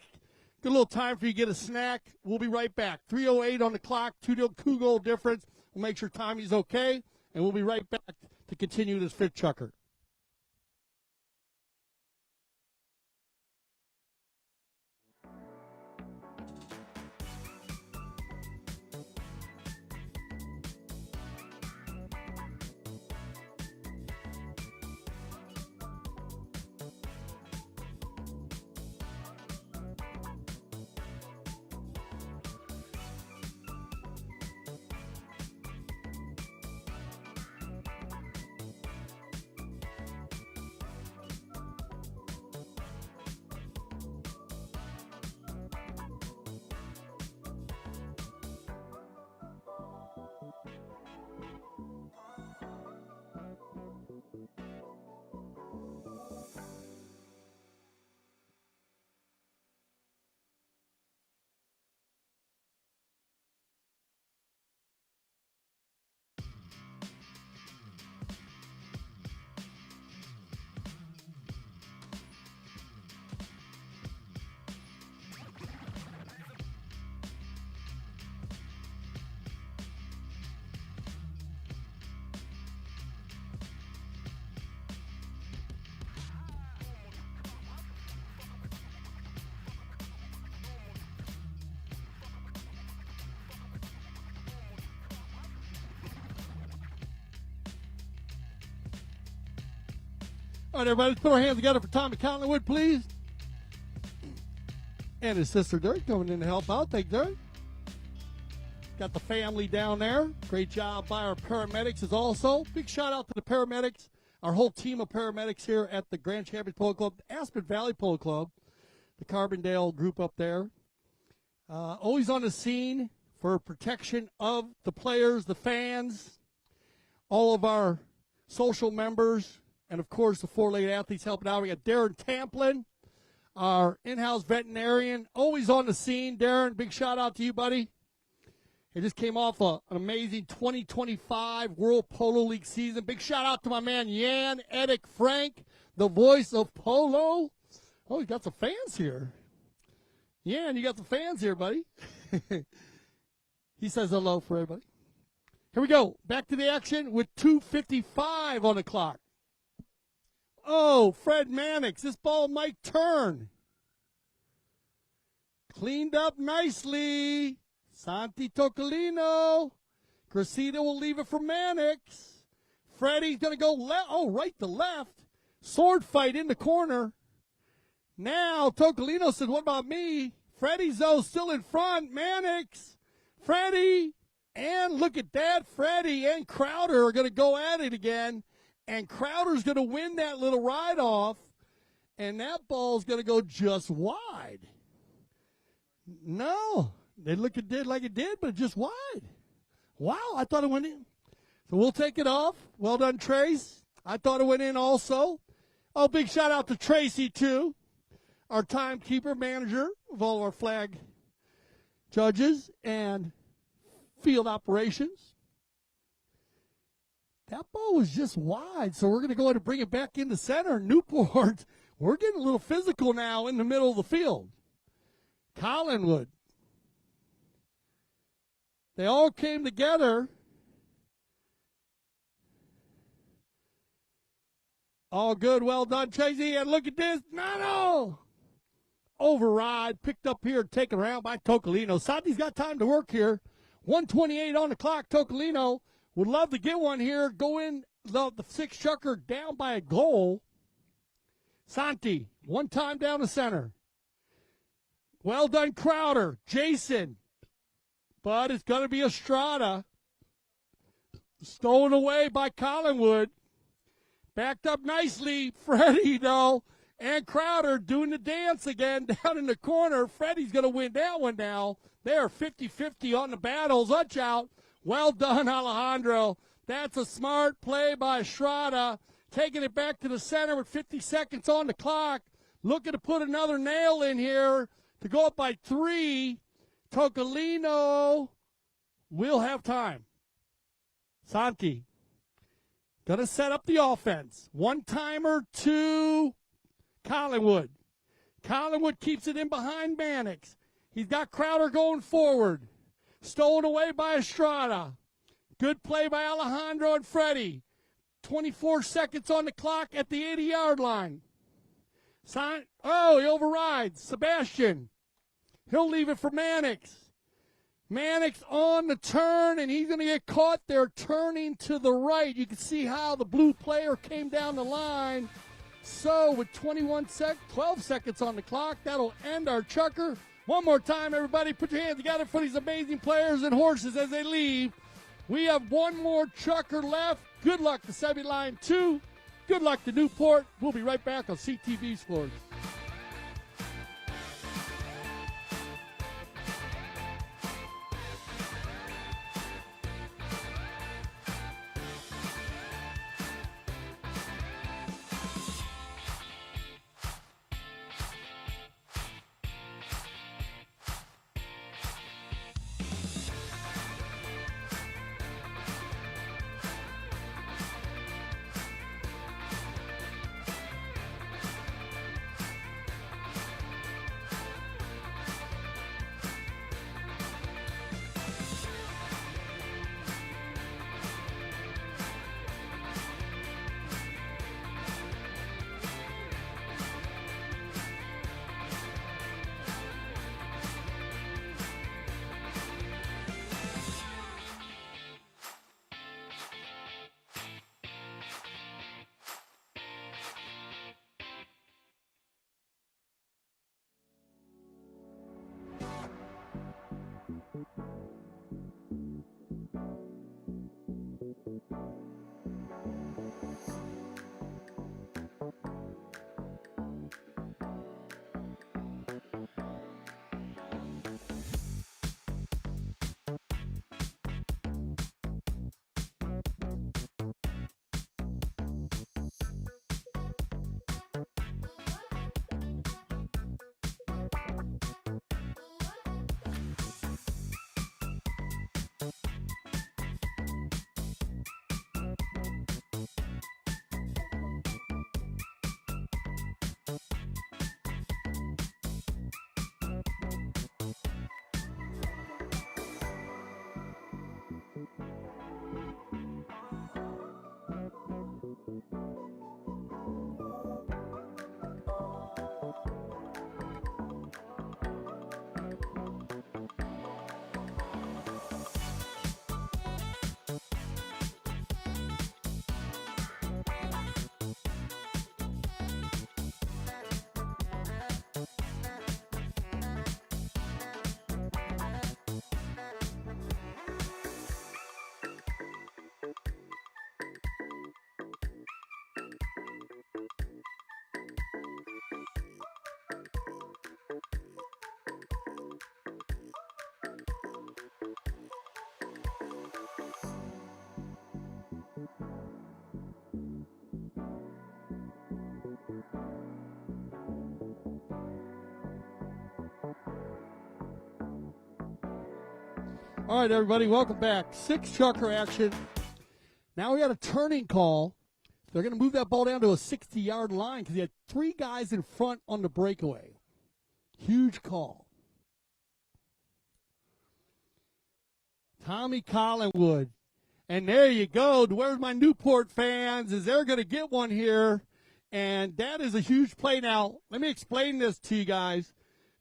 S1: Get a little time for you to get a snack. We'll be right back. 3:08 on the clock, 2-goal difference. We'll make sure Tommy's okay, and we'll be right back to continue this fifth chucker. All right, everybody, let's put our hands together for Tommy Collingwood, please. And his sister Dirk coming in to help out. Thank you, Dirk. Got the family down there. Great job by our paramedics as also. Big shout out to the paramedics, our whole team of paramedics here at the Grand Champions Polo Club, Aspen Valley Polo Club, the Carbondale group up there. Always on the scene for protection of the players, the fans, all of our social members, and, of course, the four-legged athletes helping out. We got Darren Tamplin, our in-house veterinarian, always on the scene. Darren, big shout-out to you, buddy. He just came off an amazing 2025 World Polo League season. Big shout-out to my man, Jan Edick Frank, the voice of polo. Oh, you got some fans here. Jan, you got some fans here, buddy. He says hello for everybody. Here we go. Back to the action with 2:55 on the clock. Oh, Fred Mannix. This ball might turn. Cleaned up nicely. Santi Tocalino. Gracida will leave it for Mannix. Freddie's going to go left. Oh, right to left. Sword fight in the corner. Now Tocalino said, what about me? Freddie's, though, still in front. Mannix. Freddie. And look at that. Freddie and Crowder are going to go at it again. And Crowder's going to win that little ride-off, and that ball's going to go just wide. No, they look it did like it did, but just wide. Wow, I thought it went in. So we'll take it off. Well done, Trace. I thought it went in also. Oh, big shout-out to Tracy, too, our timekeeper, manager of all of our flag judges and field operations. That ball was just wide, so we're going to go ahead and bring it back into center. Newport, we're getting a little physical now in the middle of the field. Collingwood. They all came together. All good, well done, Tracy. And look at this. Nano! Override, picked up here, taken around by Tocalino. Santi's got time to work here. 1:28 on the clock, Tocalino. Would love to get one here. Go in the six chucker down by a goal. Santi, one time down the center. Well done, Crowder. Jason. But it's going to be Estrada. Stolen away by Collingwood. Backed up nicely. Freddie, though. And Crowder doing the dance again down in the corner. Freddie's going to win that one now. They are 50-50 on the battles. Watch out. Well done, Alejandro. That's a smart play by Estrada. Taking it back to the center with 50 seconds on the clock. Looking to put another nail in here to go up by 3. Tocalino will have time. Santi going to set up the offense. One-timer to Collingwood. Collingwood keeps it in behind Mannix. He's got Crowder going forward. Stolen away by Estrada. Good play by Alejandro and Freddie. 24 seconds on the clock at the 80-yard line. Oh, he overrides. Sebastian. He'll leave it for Mannix. Mannix on the turn, and he's going to get caught there turning to the right. You can see how the blue player came down the line. So with 12 seconds on the clock, that'll end our chukker. One more time, everybody, put your hands together for these amazing players and horses as they leave. We have one more chukker left. Good luck to SebiLion Too. Good luck to Newport. We'll be right back on CTV Sports. All right, everybody, welcome back. 6 chucker action. Now we got a turning call. They're going to move that ball down to a 60-yard line because he had 3 guys in front on the breakaway. Huge call. Tommy Collingwood. And there you go. Where's my Newport fans? Is they're going to get one here. And that is a huge play. Now, let me explain this to you guys.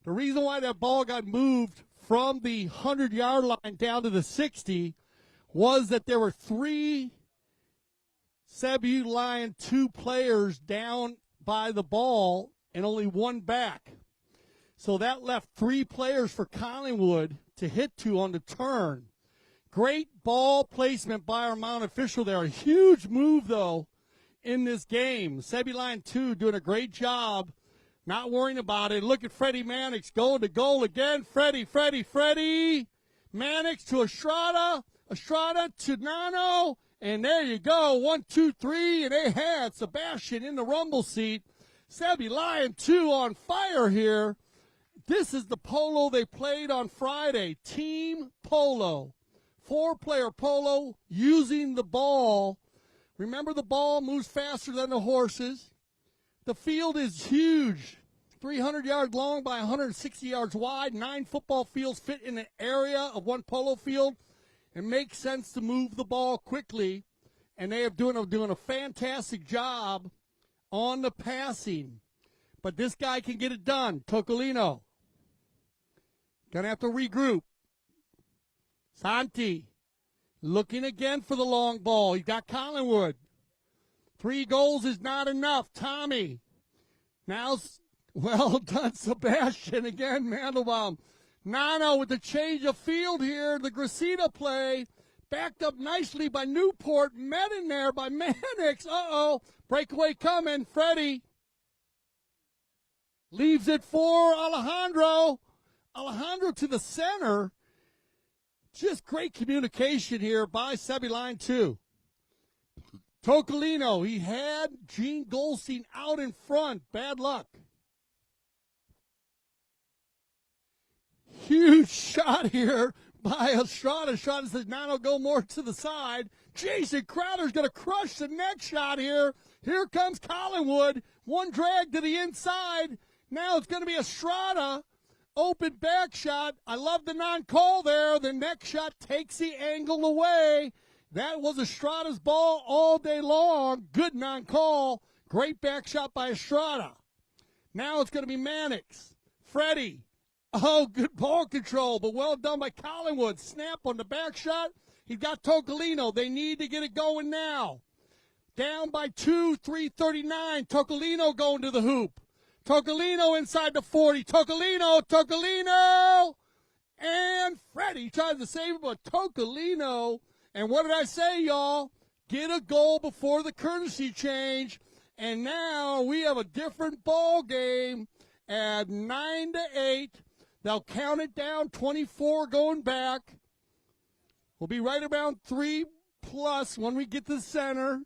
S1: The reason why that ball got moved from the 100-yard line down to the 60 was that there were 3 SebiLion Too players down by the ball and only 1 back. So that left 3 players for Collingwood to hit to on the turn. Great ball placement by our Mount official there. A huge move, though, in this game. SebiLion Too doing a great job, not worrying about it. Look at Freddie Mannix going to goal again. Freddie. Mannix to Estrada to Nano. And there you go, 1, 2, 3, and they had Sebastian in the rumble seat. SebiLion Too on fire here. This is the polo they played on Friday, team polo. 4-player polo using the ball. Remember, the ball moves faster than the horses. The field is huge, 300 yards long by 160 yards wide. 9 football fields fit in the area of 1 polo field. It makes sense to move the ball quickly, and they are doing a fantastic job on the passing. But this guy can get it done. Tocalino. Gonna have to regroup. Santi. Looking again for the long ball. He got Collingwood. 3 goals is not enough. Tommy. Now, well done, Sebastian. Again, Mandelbaum. Nano with the change of field here. The Gracida play. Backed up nicely by Newport. Met in there by Mannix. Uh-oh. Breakaway coming. Freddie. Leaves it for Alejandro. Alejandro to the center. Just great communication here by SebiLion Too. Tocalino, he had Gene Goldstein out in front. Bad luck. Huge shot here by Estrada. Estrada says, Nano, go more to the side. Jason Crowder's going to crush the next shot here. Here comes Collingwood. 1 drag to the inside. Now it's going to be Estrada. Open back shot. I love the non-call there. The next shot takes the angle away. That was Estrada's ball all day long. Good non-call. Great back shot by Estrada. Now it's going to be Mannix. Freddie. Oh, good ball control, but well done by Collingwood. Snap on the back shot. He's got Tocalino. They need to get it going now. Down by 2, 3:39. Tocalino going to the hoop. Tocalino inside the 40. Tocalino. And Freddie tries to save it, but Tocalino. And what did I say, y'all? Get a goal before the courtesy change. And now we have a different ball game at 9-8. They'll count it down, 24 going back. We'll be right around 3+ when we get to the center.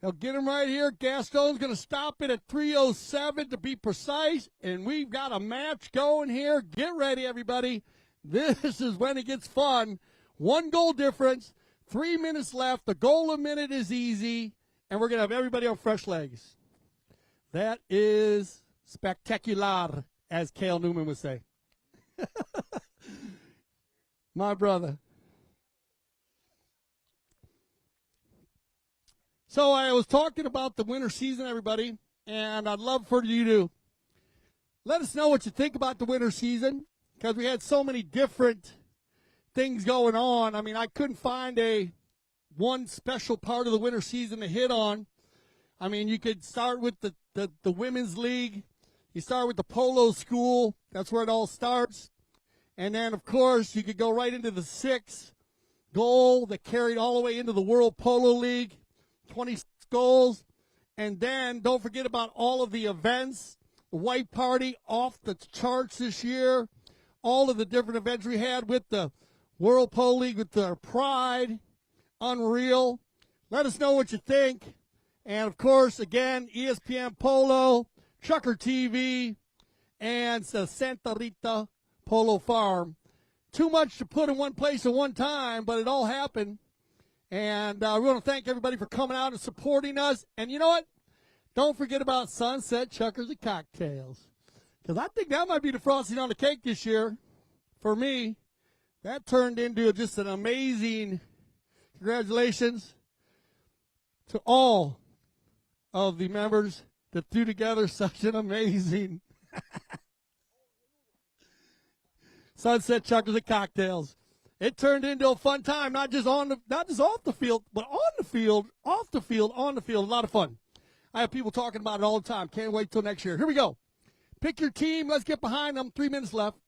S1: They'll get him right here. Gaston's going to stop it at 3:07 to be precise. And we've got a match going here. Get ready, everybody. This is when it gets fun. 1 goal difference, 3 minutes left. The goal a minute is easy. And we're going to have everybody on fresh legs. That is spectacular, as Cale Newman would say. My brother. So I was talking about the winter season, everybody, and I'd love for you to let us know what you think about the winter season, because we had so many different things going on. I mean, I couldn't find one special part of the winter season to hit on. I mean, you could start with the women's league. You start with the polo school. That's where it all starts. And then, of course, you could go right into the 6 goal that carried all the way into the World Polo League. 26 goals. And then don't forget about all of the events. The White Party off the charts this year. All of the different events we had with the World Polo League, with the Pride. Unreal. Let us know what you think. And, of course, again, ESPN Polo, Chucker TV, and the Santa Rita Polo Farm. Too much to put in one place at one time, but it all happened. And we want to thank everybody for coming out and supporting us. And you know what? Don't forget about Sunset Chuckers and Cocktails. Because I think that might be the frosting on the cake this year. For me, that turned into just an amazing congratulations to all of the members that threw together such an amazing Sunset Chuckers and Cocktails. It turned into a fun time, not just off the field, but on the field, off the field, on the field. A lot of fun. I have people talking about it all the time. Can't wait till next year. Here we go. Pick your team. Let's get behind them. 3 minutes left.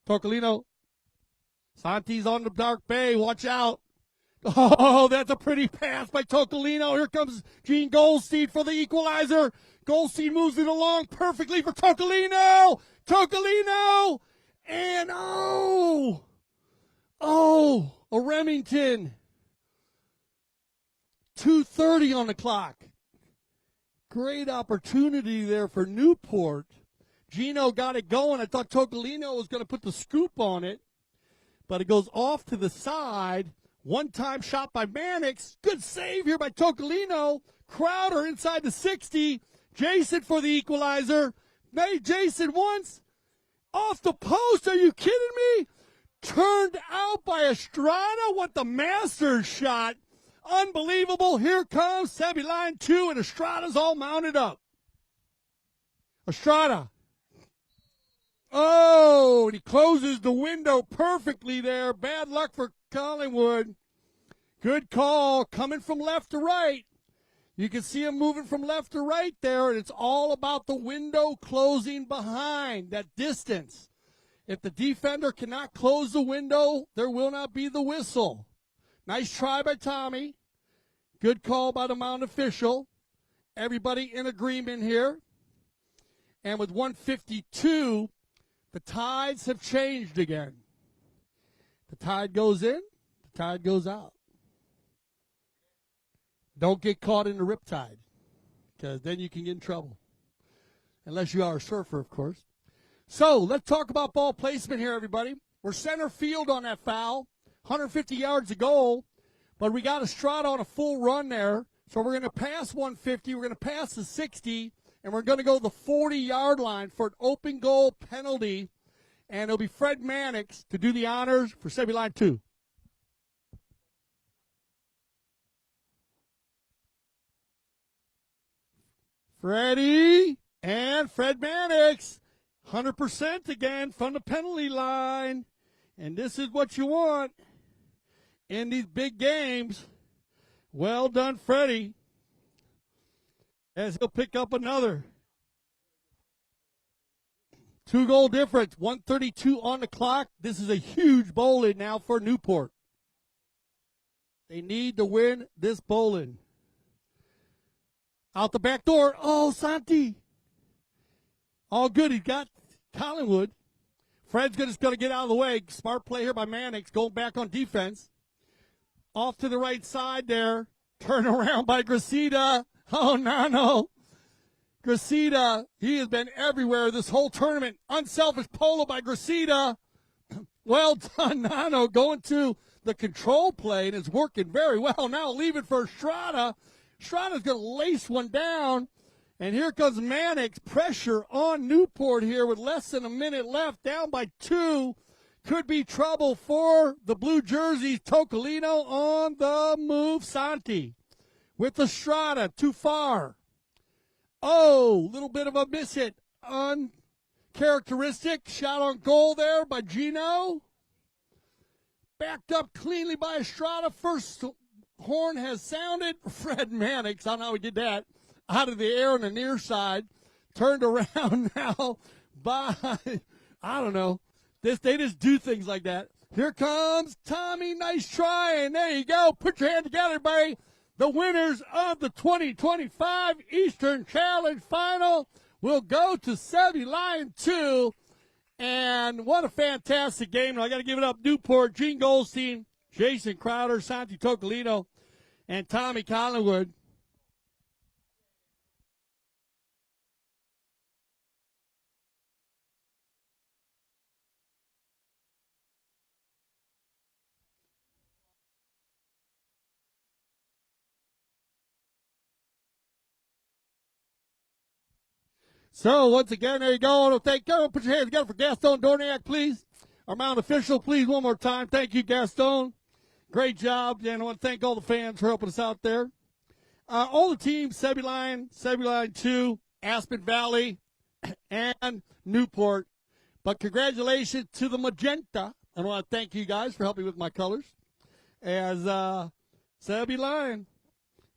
S1: Tocalino. Santi's on the dark bay. Watch out. Oh, that's a pretty pass by Tocalino. Here comes Gene Goldstein for the equalizer. Goldstein moves it along perfectly for Tocalino. Tocalino. And a Remington. 2:30 on the clock. Great opportunity there for Newport. Gino got it going. I thought Tocalino was going to put the scoop on it, but it goes off to the side. One-time shot by Mannix. Good save here by Tocalino. Crowder inside the 60. Jason for the equalizer. Made Jason once. Off the post. Are you kidding me? Turned out by Estrada. What the master shot. Unbelievable. Here comes SebiLion Too, and Estrada's all mounted up. Estrada. Oh, and he closes the window perfectly there. Bad luck for Collingwood. Good call. Coming from left to right. You can see him moving from left to right there, and it's all about the window closing behind, that distance. If the defender cannot close the window, there will not be the whistle. Nice try by Tommy. Good call by the mound official. Everybody in agreement here. And with 152, the tides have changed again. The tide goes in, the tide goes out. Don't get caught in the riptide, because then you can get in trouble. Unless you are a surfer, of course. So let's talk about ball placement here, everybody. We're center field on that foul. 150 yards to goal. But we got Estrada on a full run there. So we're going to pass 150. We're going to pass the 60. And we're going to go the 40-yard line for an open goal penalty. And it'll be Fred Mannix to do the honors for SebiLion Too. Freddie and Fred Mannix. 100% again from the penalty line. And this is what you want in these big games. Well done, Freddie. As he'll pick up another. 2-goal difference, 132 on the clock. This is a huge bowling now for Newport. They need to win this bowling. Out the back door. Oh, Santi. All good. He got Collingwood. Fred's just going to get out of the way. Smart play here by Mannix, going back on defense. Off to the right side there. Turn around by Gracida. Oh, Nano. Gracida, he has been everywhere this whole tournament. Unselfish polo by Gracida. Well done, Nano, going to the control play, and it's working very well. Now leaving for Estrada. Estrada's going to lace one down, and here comes Mannix. Pressure on Newport here with less than a minute left, down by 2. Could be trouble for the blue jerseys. Tocalino on the move. Santi with Estrada, too far. Oh, little bit of a miss hit. Uncharacteristic. Shot on goal there by Gino. Backed up cleanly by Estrada. First horn has sounded. Fred Mannix, I don't know how he did that. Out of the air on the near side. Turned around now by, I don't know. They just do things like that. Here comes Tommy. Nice try. And there you go. Put your hand together, everybody. The winners of the 2025 Eastern Challenge Final will go to SebiLion Too. And what a fantastic game. I got to give it up. Newport, Gene Goldstein, Jason Crowder, Santi Tocalino, and Tommy Collingwood. So, once again, there you go. I want to thank everyone. Put your hands together for Gaston Dorniak, please. Our Mount official, please, one more time. Thank you, Gaston. Great job. And I want to thank all the fans for helping us out there. All the teams, SebiLion Too, Aspen Valley, and Newport. But congratulations to the Magenta. I want to thank you guys for helping with my colors. As SebiLion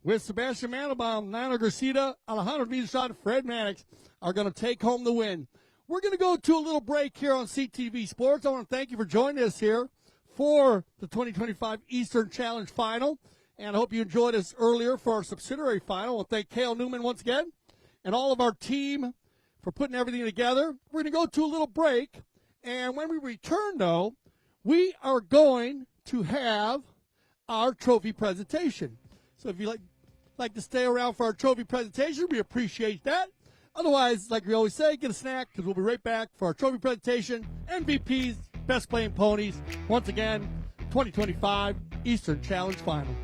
S1: with Sebastian Mandelbaum, Nano Gracida, Alejandro N Astrada, and Fred Mannix are going to take home the win. We're going to go to a little break here on CTV Sports. I want to thank you for joining us here for the 2025 Eastern Challenge Final. And I hope you enjoyed us earlier for our subsidiary final. I want to thank Cale Newman once again and all of our team for putting everything together. We're going to go to a little break. And when we return, though, we are going to have our trophy presentation. So if you like to stay around for our trophy presentation, we appreciate that. Otherwise, like we always say, get a snack because we'll be right back for our trophy presentation. MVPs, best playing ponies. Once again, 2025 Eastern Challenge Final.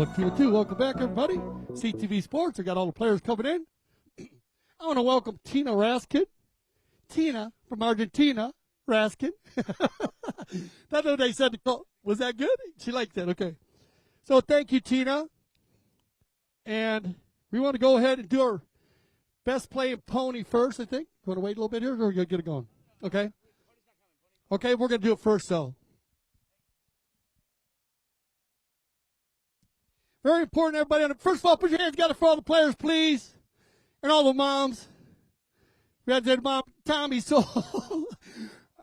S1: 1, 2, and 2. Welcome back, everybody. CTV Sports. I got all the players coming in. I want to welcome Tina Raskin. Tina from Argentina. Raskin. That's what they said to call. Was that good? She liked that. Okay. So thank you, Tina. And we want to go ahead and do our best playing pony first, I think. You want to wait a little bit here, or are we going to get it going? Okay. Okay, we're going to do it first, though. Very important, everybody. First of all, put your hands together for all the players, please. And all the moms. We had that mom, Tommy. So,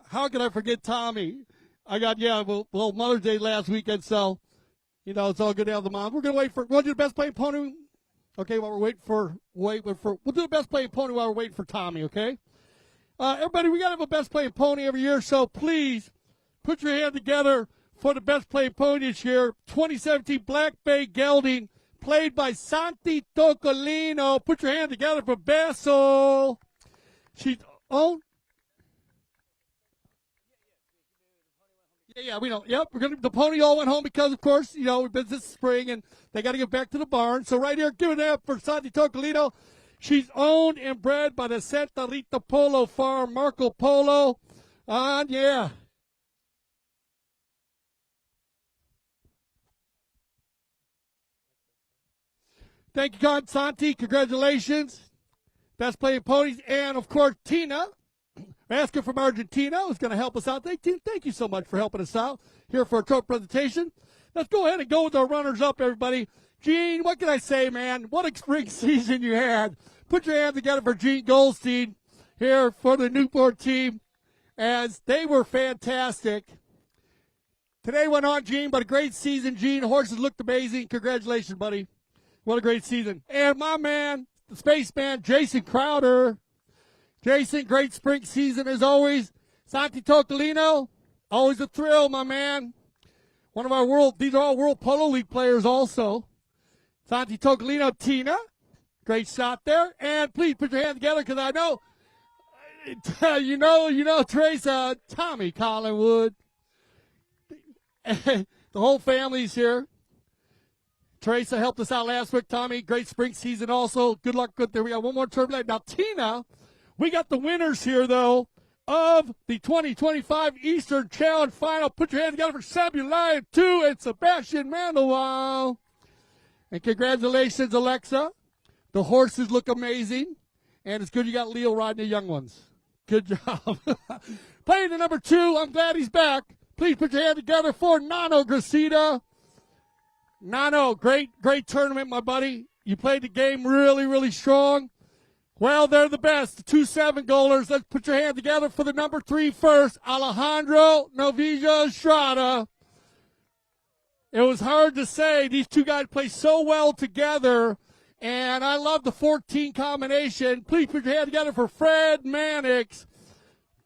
S1: how could I forget Tommy? Well, Mother's Day last weekend, so, it's all good to have the mom. We're going to we'll do the best playing pony. Okay, while we're we'll do the best playing pony while we're waiting for Tommy, okay? Everybody, we got to have a best playing pony every year, so please put your hand together for the best playing pony this year. 2017 Black Bay Gelding, played by Santi Tocalino. Put your hand together for Bessel. She's owned. Yeah, we know. Yep, the pony all went home because, of course, we've been this spring and they got to get back to the barn. So right here, give it up for Santi Tocalino. She's owned and bred by the Santa Rita Polo Farm, Marco Polo. Yeah. Thank you, God, Santi. Congratulations. Best playing ponies. And, of course, Tina Raskin from Argentina is going to help us out. Thank you so much for helping us out here for our trophy presentation. Let's go ahead and go with our runners-up, everybody. Gene, what can I say, man? What a spring season you had. Put your hands together for Gene Goldstein here for the Newport team, as they were fantastic. Today went on, Gene, but a great season, Gene. Horses looked amazing. Congratulations, buddy. What a great season. And my man, the spaceman, Jason Crowder. Jason, great spring season as always. Santi Tocalino, always a thrill, my man. One of our these are all World Polo League players also. Santi Tocalino, Tina, great shot there. And please put your hands together because I know, Teresa, Tommy Collingwood. The whole family's here. Teresa helped us out last week. Tommy, great spring season also. Good luck. Good. There we got one more turbulent. Now, Tina, we got the winners here, though, of the 2025 Eastern Challenge Final. Put your hands together for SebiLion Too and Sebastian Mandelbaum. And congratulations, Alexa. The horses look amazing. And it's good you got Leo riding the young ones. Good job. Playing the number 2, I'm glad he's back. Please put your hand together for Nano Gracida. Nano, great tournament, my buddy. You played the game really, really strong. Well, they're the best. The 2 7-goalers. Let's put your hand together for the number 3 first, Alejandro N Astrada. It was hard to say. These two guys play so well together, and I love the 14 combination. Please put your hand together for Fred Mannix.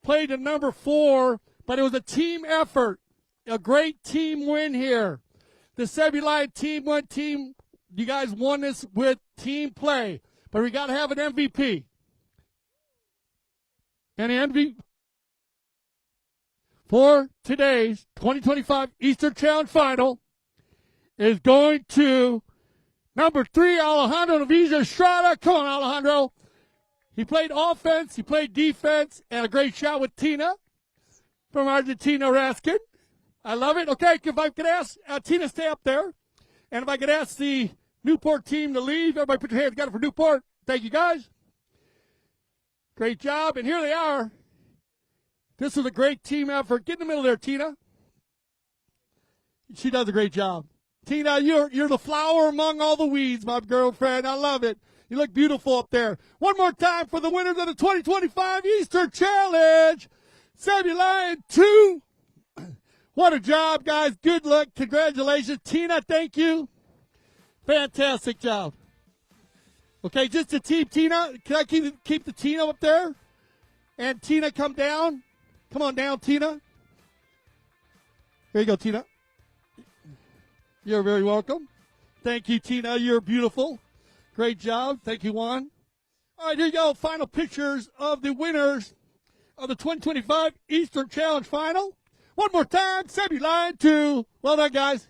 S1: Played the number 4, but it was a team effort. A great team win here. The SebiLion team, you guys won this with team play. But we got to have an MVP. And the MVP for today's 2025 Eastern Challenge Final is going to number 3, Alejandro N Astrada. Come on, Alejandro. He played offense, he played defense, and a great shot with Tina from Argentina, Raskin. I love it. Okay, if I could ask Tina, stay up there. And if I could ask the Newport team to leave, everybody put your hands together for Newport. Thank you, guys. Great job. And here they are. This was a great team effort. Get in the middle there, Tina. She does a great job. Tina, you're the flower among all the weeds, my girlfriend. I love it. You look beautiful up there. One more time for the winners of the 2025 Easter Challenge. SebiLion Too. What a job, guys. Good luck. Congratulations. Tina, thank you. Fantastic job. Okay, just the team, Tina. Can I keep the Tina up there? And Tina, come down. Come on down, Tina. Here you go, Tina. You're very welcome. Thank you, Tina. You're beautiful. Great job. Thank you, Juan. All right, here you go. Final pictures of the winners of the 2025 Eastern Challenge Final. One more time, SebiLion Too. Well done, guys.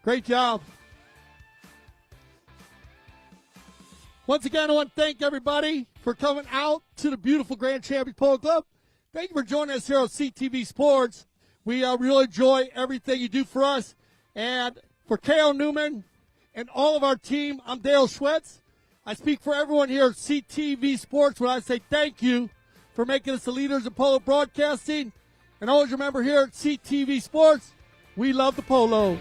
S1: Great job. Once again, I want to thank everybody for coming out to the beautiful Grand Champions Polo Club. Thank you for joining us here on CTV Sports. We really enjoy everything you do for us. And for K.O. Newman and all of our team, I'm Dale Schwetz. I speak for everyone here at CTV Sports when I say thank you for making us the leaders in polo broadcasting. And always remember here at CTV Sports, we love the polo.